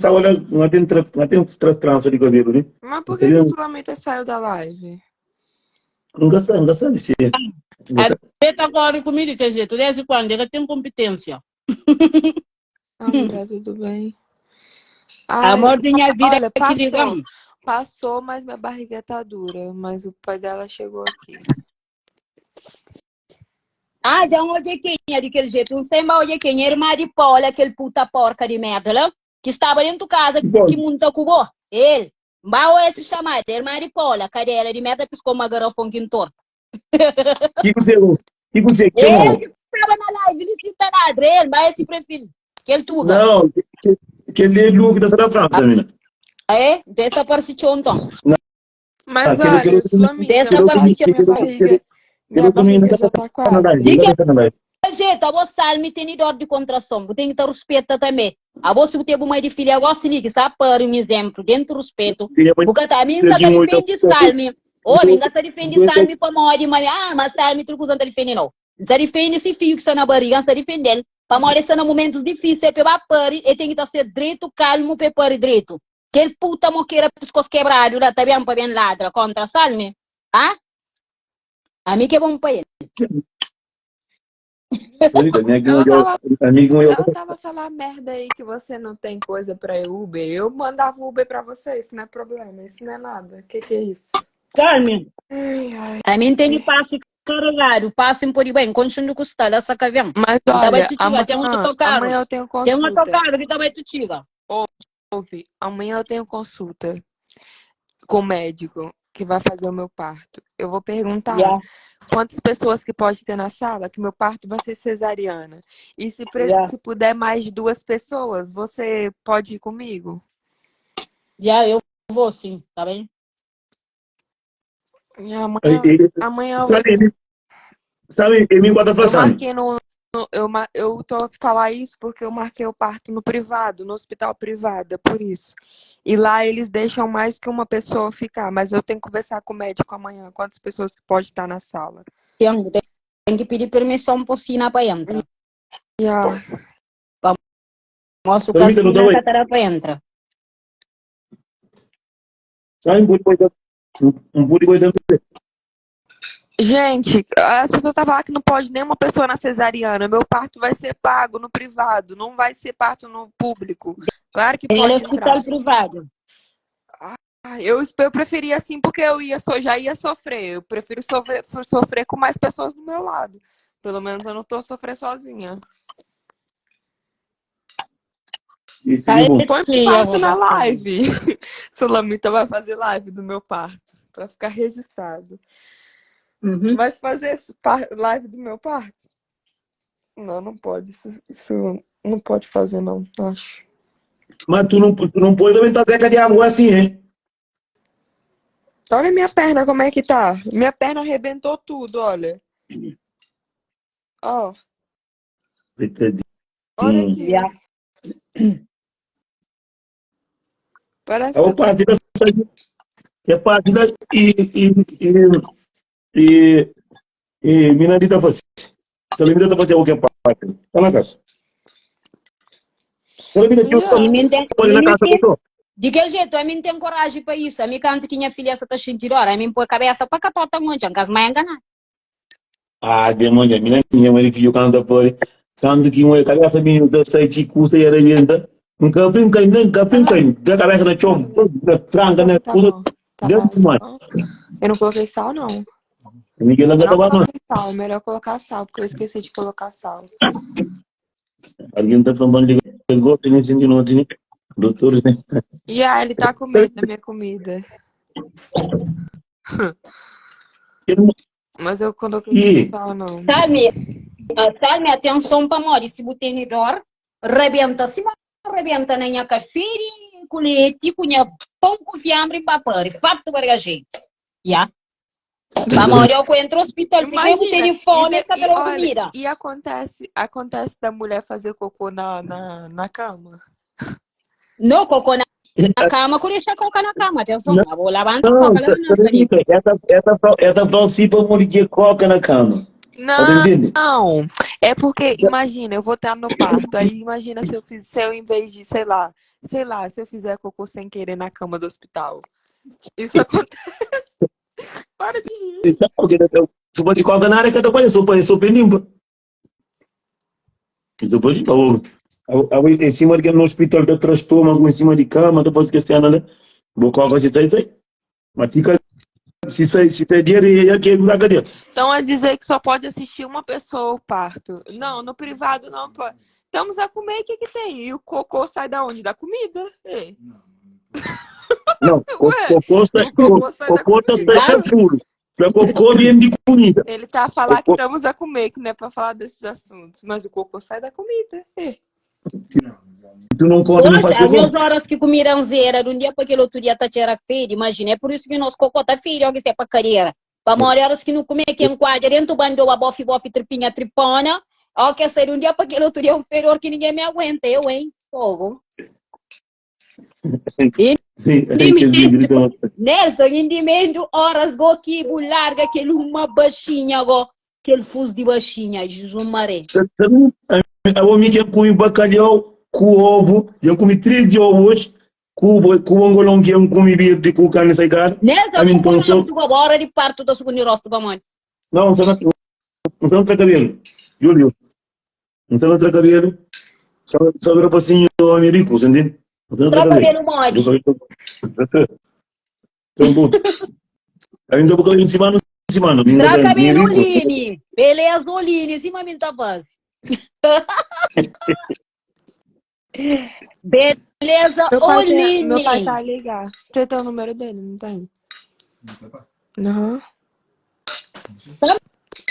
olha, não tem trança de cabelo, né? Mas por que o Sulamita saiu da live? Nunca sabe se é. Tá agora comigo, quer dizer, desde quando ela tem competência. Tá tudo bem. Amor de minha vida, olha, que digamos. Passou, mas minha barriga tá dura. Mas o pai dela chegou aqui. Já onde quem é daquele jeito, não sei mais onde quem é, irmã de Paula, aquele puta porca de merda lá, que estava dentro de casa, que monta cubô. Ele, mal esse chamado, irmã de Paula, cadela de merda, piscou uma garrafão que entorta. Que você ele que estava na live, ele se tá na Adriel, mas esse prefiro, que ele tuga. Não, que ele é Luke da França, menina. Desapareceu então. Mas olha, Sulamita, eu acho que a minha barriga já tá quase. Jeito, a vossa alma tem dor de contração, tem que ter respeito também. A vossa tem uma de filha, agora se liga, sabe, para um exemplo, dentro do respeito. Porque também está defendendo salme. Homem, está defendendo salme para morrer, mas salme tu não está defendendo, não. Está defendendo esse filho que está na barriga, está defendendo. Para morrer, está em momentos difíceis, para parir, e tem que estar direito, calmo, para parir direito. Aquele puta moqueira, pescoço quebrado, lá, tá bem para bem ladra, contra salme. A mim que é bom para ele. Eu tava falando merda aí que você não tem coisa pra Uber. Eu mandava Uber pra você, isso não é problema, isso não é nada. O que é isso? Carmen, a mim tem passe carregado, passe por bem, continua custar essa cavião. Mas olha, amanhã eu tenho consulta. Tem uma tocada que também tu tira. Ouve, amanhã eu tenho consulta com o médico que vai fazer o meu parto. Eu vou perguntar quantas pessoas que pode ter na sala, que meu parto vai ser cesariana. E se puder mais 2 pessoas, você pode ir comigo? Já, eu vou sim, tá bem? E amanhã Sabe, ele me bota eu passando. marquei eu tô a falar isso porque eu marquei o parto no privado, no hospital privado, é por isso. E lá eles deixam mais que uma pessoa ficar, mas eu tenho que conversar com o médico amanhã, quantas pessoas que pode estar na sala. Tem que pedir permissão por cima para entrar. Yeah. Moço Permita, não Cassina, tá catara para entrar. Sabe, um pouco de coisa. Gente, as pessoas estavam lá que não pode nenhuma pessoa na cesariana. Meu parto vai ser pago no privado, não vai ser parto no público. Claro que Ele pode é entrar. hospital privado. Eu preferia assim porque já ia sofrer. Eu prefiro sofrer com mais pessoas do meu lado. Pelo menos eu não tô sofrendo sozinha. Isso é bom. Põe parto na live. Sulamita vai fazer live do meu parto pra ficar registrado. Uhum. Vai fazer live do meu parto? Não, não pode. Isso não pode fazer, não, acho. Mas tu não pode aumentar a beca de água assim, hein? Olha minha perna, como é que tá. Minha perna arrebentou tudo, olha. Ó. Olha aqui. Yeah. Parece É que o eu tô... partido é partida e mina dita fosse. Se ele me dita fosse o que é parte. Tá na casa. Se ele me dita fosse na casa, botou. De que jeito? A mim tem coragem para isso. A mim canto que minha filha essa tá sentindo hora. A mim põe a cabeça para catota onde? As mães enganar. Ah, demônio, minha mãe filho canta por canto que uma cabeça minha da sai de custa e arrebenta. Nunca brinca, da cabeça na chom, da franga na tudo. Dentro mais. Eu não coloquei sal, não. Ninguém Eu não não tá bom. coloquei sal. É melhor colocar sal, porque eu esqueci de colocar sal. Alguém tá falando de gosto nesse sentido, não tem. Doutor, né? E aí, ele tá com medo da minha comida. Mas eu coloquei sal, não. Sabe, atenção para morrer. Se você tem dor, rebenta. Se rebenta na minha cafiri, colete, cunha pão com fiambre e papel. Fato para a gente. Já? Para morrer, eu fui entrar no hospital. Se eu tenho fome, cadê a comida? E acontece da mulher fazer cocô na cama? Não, cocô na cama, por isso cocô na cama. Atenção, eu vou lavar a Não, coca lá essa princípio mulher que coloca na cama. Não, é porque, imagina, eu vou estar no parto, aí imagina se eu em vez de, sei lá, se eu fizer cocô sem querer na cama do hospital. Isso acontece. Para de rir. Se você coloca na área que eu sopa limpa. Depois, em cima de no hospital de transtorno, em cima de cama, depois que você anda, né? Vou colocar isso aí. Mas fica, se sai dinheiro, é que é cadê? Então é dizer que só pode assistir uma pessoa o parto. Não, no privado não pode. Estamos a comer, o que tem? E o cocô sai da onde? Da comida? É. Não, cocô sai da furo. Cocô vem de comida. Ele tá a falar que estamos a comer, que não é pra falar desses assuntos. Mas o cocô sai da comida. É. Tu não come, não faz cocô. As horas que comiram zero, de um dia para aquele outro dia tá tirando feio, imagina. É por isso que nós cocô tá feio, que se é para carreira. Para morrer horas que não comer, que enquadra dentro do bando, a bofe, tripinha, tripona. Ó, que sair um dia para aquele outro dia, um inferior que ninguém me aguenta. Eu, hein? Fogo. Nelson, indimento, horas go aqui, larga aquele uma baixinha, go, aquele fuso de baixinha, Jesus Maré. Eu homem que come bacalhau com ovo, eu comi 3 ovos, com angolão que eu comi verde com carne sem carne. Nelson, como não tu hora de parto da segunda rosto para mãe? Não, não tem cabelo. Júlio, não tem cabelo. Sabe o passinho americano, entende? Cabelo mode. Ainda vou em cima, cabelo Oline. Beleza, Oline, cima minha base. Beleza, Oline. Meu pai tá a ligar. Você tem o número dele, não tem? Não.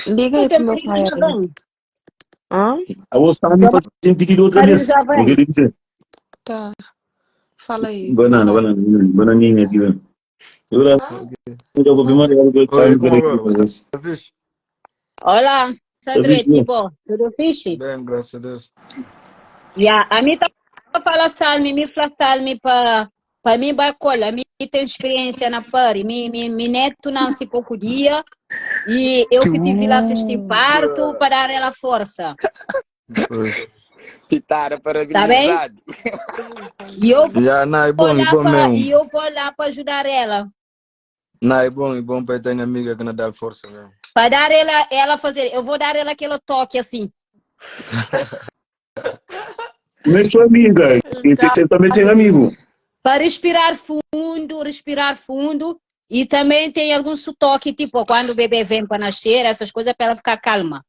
Liga aí pro meu pai. Eu vou estar me fazendo pedido outra vez. Tá. Fala aí. Bananinha aqui, velho. Eu vou Manda. Oi, como agora? Você tá fixe? Olá, Sandrete, Serviço. tipo, tudo fixe? Bem, graças a Deus. Yeah, a mim tá fala salme, me fala salme para mim bacola, mim tem experiência na pari, me neto nasce pouco dia e eu que tive lá assistir parto para dar ela força, Pois. Pitara tá bem? parabilizado. E eu Yeah, não, é bom mesmo. vou lá para ajudar ela, Não, é bom para ter amiga que não dá força mesmo. para dar ela fazer, eu vou dar ela aquele toque assim. Não é sua amiga, você também tem amigo. Para respirar fundo e também tem algum sotoque, tipo, quando o bebê vem para nascer, essas coisas para ela ficar calma,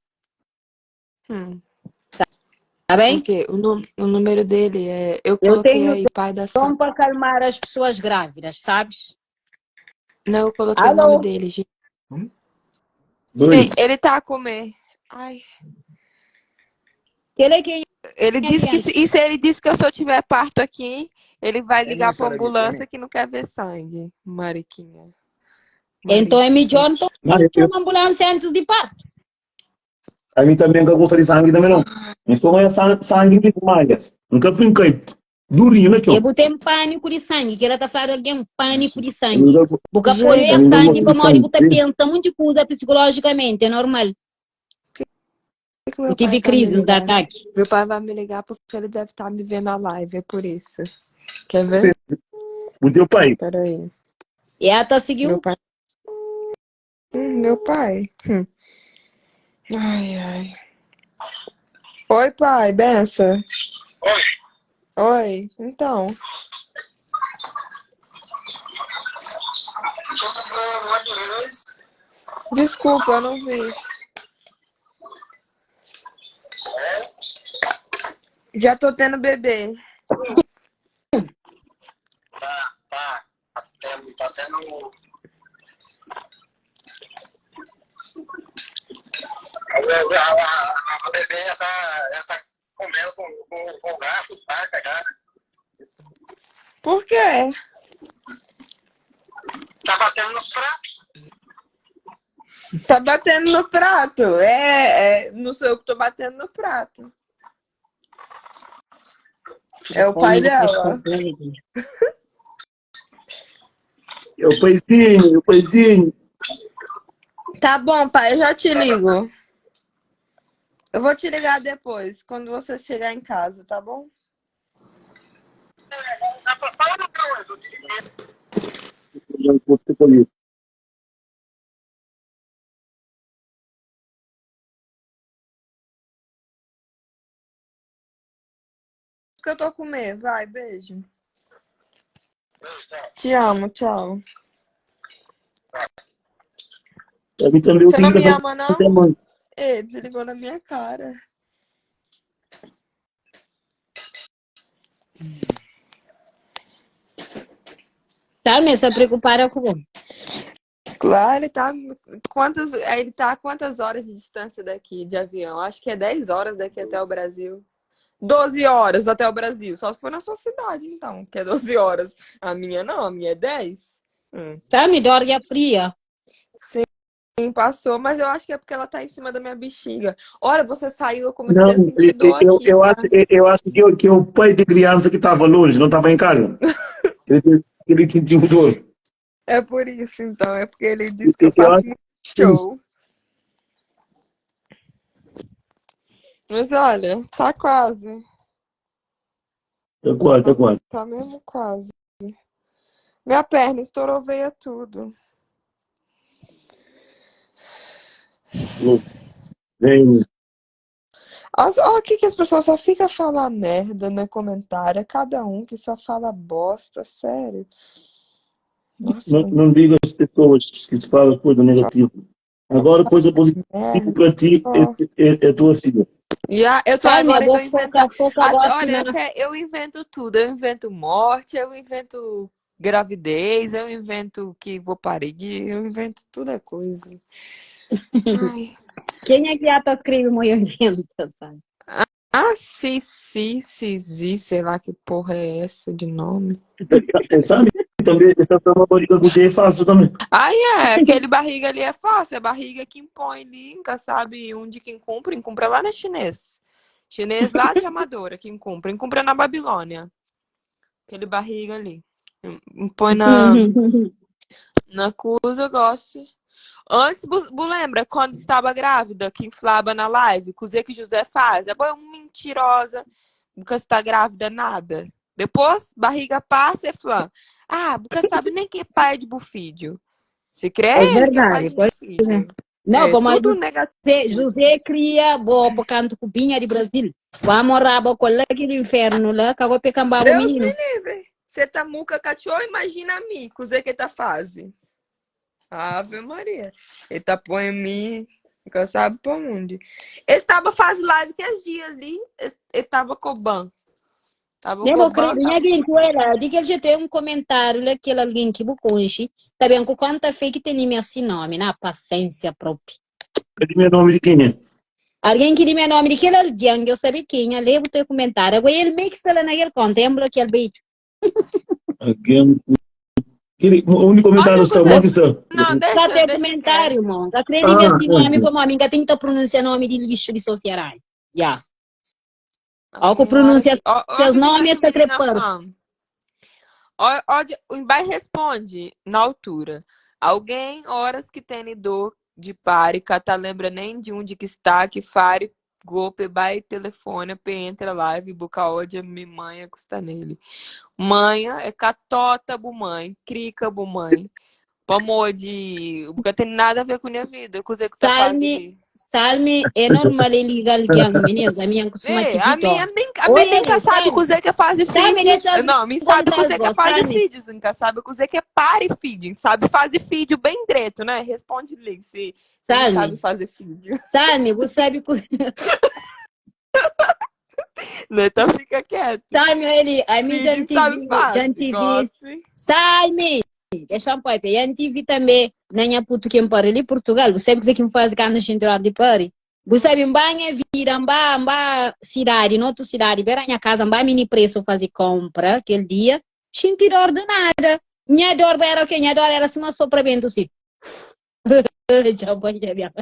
tá bem? Porque o número dele é. Eu Eu coloquei tenho aí, pai da dom Sam. para calmar as pessoas grávidas, sabes? Não, eu coloquei o Alô? nome dele, gente. Sim, ele tá a comer. Ai. Ele disse que se ele disse que se eu tiver parto aqui, ele vai ligar pra ambulância que não quer ver sangue. Mariquinha. Então é melhor então Mas uma ambulância antes de parto. a mim também nunca gosto de sangue também não. Isso não é sangue de malhas. Nunca brinquei. Durinho, aqui, ó. Eu botei pânico de sangue, que ela tá falando alguém pânico de sangue. Nunca- Porque Gente, apoio eu é não sangue, gosto de para sangue. você pensa muita coisa psicologicamente, é normal. por que Eu meu tive pai vai me crises de ligar? ataque. Meu pai vai me ligar porque ele deve estar me vendo na live, é por isso. Quer ver? O teu pai. Peraí. E ela tá Meu seguiu. pai. Meu pai. Ai, ai. Oi, pai, benção. Oi, então. Desculpa, eu não vi. Já tô tendo bebê. Tá tendo. A bebê já tá comendo com garfo, saca já. Por quê? Tá batendo nos pratos. Tá batendo no prato. Não sou eu que tô batendo no prato. É o pai dela. É o paizinho. Tá bom, pai, eu já te ligo. Eu vou te ligar depois, quando você chegar em casa, tá bom? Fala no teu, eu te liguei. Que eu tô com medo. Vai, beijo. Te amo, tchau. Você não me ama, não? Desligou na minha cara. Tá, mas se preocupada com Claro, ele tá a quantas horas de distância daqui de avião? Acho que é 10 horas daqui até o Brasil. 12 horas até o Brasil. Só se for na sua cidade, então, que é 12 horas. A minha não, a minha é 10. Tá, me dói a fria. Sim, passou, mas eu acho que é porque ela tá em cima da minha bexiga. Olha, você saiu, eu comecei Não, a sentir dor aqui. eu acho que é o pai de criança que estava longe, não estava em casa. Ele sentiu dor. É por isso, então. É porque ele disse que eu faço muito show. Mas olha, tá quase. Tá quase. Tá mesmo quase. Minha perna estourou veia tudo. Vem. Olha aqui que as pessoas só ficam a falar merda no comentário. É cada um que só fala bosta, sério. Nossa. Não diga às pessoas que se falam coisa negativa. Agora, coisa positiva para ti é a tua filha. Eu tô agora tô inventando. Olha, até eu invento tudo. Eu invento morte, eu invento gravidez, eu invento que vou parir, eu invento toda coisa. Ai. Quem é que já tá escrevendo movimento, sabe? Ah, Cici, sei lá que porra é essa de nome. Sabe? Também, essa é uma barriga que é fácil também. Aí aquele barriga ali é fácil, é barriga que impõe ali, nunca sabe onde quem compra lá na chinês. Chinês lá de Amadora, quem compra na Babilônia. Aquele barriga ali. Impõe na coisa, eu gosto. Antes, lembra quando estava grávida, que inflava na live, coisa que José faz? É uma mentirosa, nunca está grávida, nada. Depois, barriga passa e fala, nunca sabe nem que é pai de bufídio. Se crê É ele que é pai verdade, de pois é. bufídio. Não, É mas tudo negativo. José cria boa por canto cubinha de Brasil. Vamos morar com aquele inferno lá, que eu vou pegar o Deus menino. me livre. Você tá muca cachorro, imagina a mim, coisa que tá fase. Ave Maria. Ele tá põe mim, nunca sabe pra onde. Ele tava faz live que os dias ali, ele tava com o ban. Tava Eu com o vou ban, crer, minha gente, olha, de que ele tem um comentário daquele alguém que buconche, tá bem, com quanta fé que tem meu assim nome, na paciência própria. Cadê meu nome de quem é? Alguém que diz meu nome, daquele alguém, eu sabia quem é, levo o teu comentário. Agora ele meio que está lá naquele conta, eu bloqueei o beijo. Alguém. O único comentário olha, está você. onde está? Não, Já tem deixa comentário, quieto. irmão. Já crede meu nome, para mim, que tem que pronunciar nome de lixo de sociedade. Já. Ao que pronuncia seus nomes, está crepando. O Imbai responde na altura. Alguém, horas que tem dor de pare, cata lembra nem de onde que está, que fare, golpe, vai, telefone, entra live, buca ódia, me manha, custa nele. Manha é catota, bumãe, crica, bumãe. Pamode, porque tem nada a ver com minha vida, com o que tá fazendo. Salme é normal illegal gang, meninas. A minha costuma te A minha nunca sabe cozer que faz feed. Não, me sabe cozer que faz feed. Nunca sabe cozer que pare feed. Sabe fazer feed bem direito, né? Responde ali se não sabe fazer feed. Salme, você sabe Então fica quieto. Salme, ele, a mim já TV. Salme! Deixa um pai, já TV também, na minha puto que para ali Portugal. Você sabe que me faz cá no centro de Paris. Você sabe, banha vira, cidade, não outra cidade, ver a minha casa, mini preço fazer compra aquele dia, senti dor de nada. Minha dor era o que? Minha dor era assim, uma sopramento, assim. Já pode ver.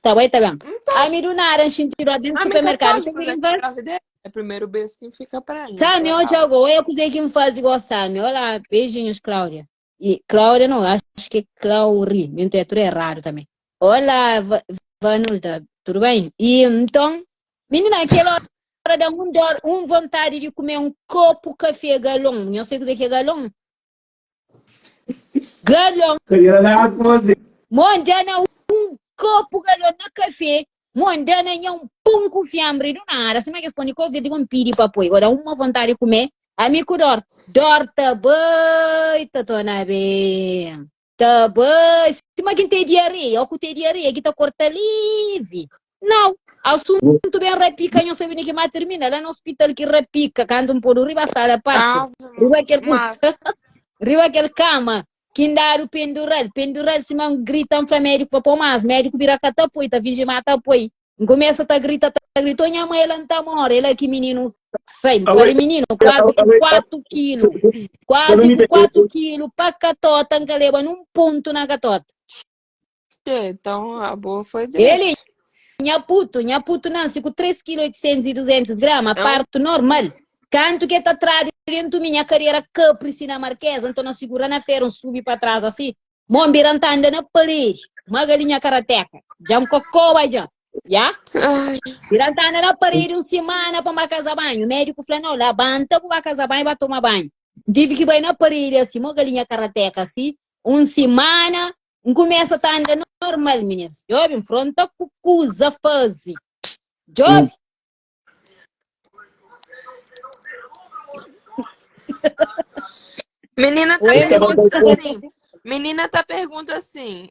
Tá bem, tá bem. Aí me do nada, senti dor dentro do supermercado. É o primeiro beijo que fica pra mim. Sabe, eu sei que me faz gostar, meu. Olá, beijinhos, Cláudia. E Cláudia, não, acho que é Clauri, meu teatro é raro também. Olá, Vanulta, tudo bem? E então, menina, aquela hora dá vontade de comer um copo de café galão. Eu sei o que é galão. Galão. Mondana, copo galão na café. Mondana, um pão com fiambre do nada. Se me responde, Covid, digo um piri para apoio. Agora, uma vontade de comer. Amigo, dorta bem, tatona bem. Tá bem. Se alguém tem diarreia, ou que tem diarreia, que tá corta livre. Não. Assunto bem repica, não sei nem que mais termina. Lá no hospital que repica, quando um por riba sala parte. Riba aquele cama. Kindaro pendural, se man grita para médico para mais, médico vira catapoi, tá finge mata poi. Começa a gritar, minha mãe ela não tá morre, ela que menino sai, para menino, quase 4 quilos, quase 4 quilos, para catota, que leva num ponto na catota. Então a boa foi dele. Ele, minha puto não, se com 3 quilos 800 e 200 gramas, parto normal. Canto que está atrás dentro minha carreira que na Marquesa, então não segura na feira, subi para trás assim. Mombirantanda na parede, uma galinha karateca, já um cocô vai já. Birantanda na parede uma semana para uma casa banho. O médico falou, não, levanta para uma casa banho vai tomar banho. Tive que ir na parede assim, uma galinha karateca assim, uma semana, começa a andar normal, meninas. Job, em frente a cucuza fazer. Job. Menina tá perguntando assim,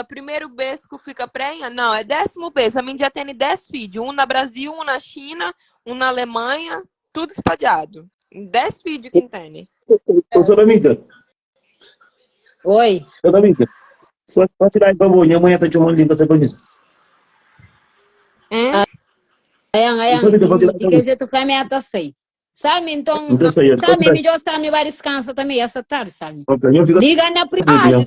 primeiro beijo que fica prenha? Não, é 10º beijo. A mim já tem 10 vídeos. Um na Brasil, um na China, um na Alemanha, tudo espalhado. 10 vídeos que tem. Solamita. Oi. Solamita. Pode tirar aí, por favor. Minha mãe tá te chamando ali pra você conhecer. Quer dizer, tu vai me atar. Sabe, então, Então, sabe, melhor sabe vai descansar também essa tarde, sabe? Ok, eu fico. Liga na privada.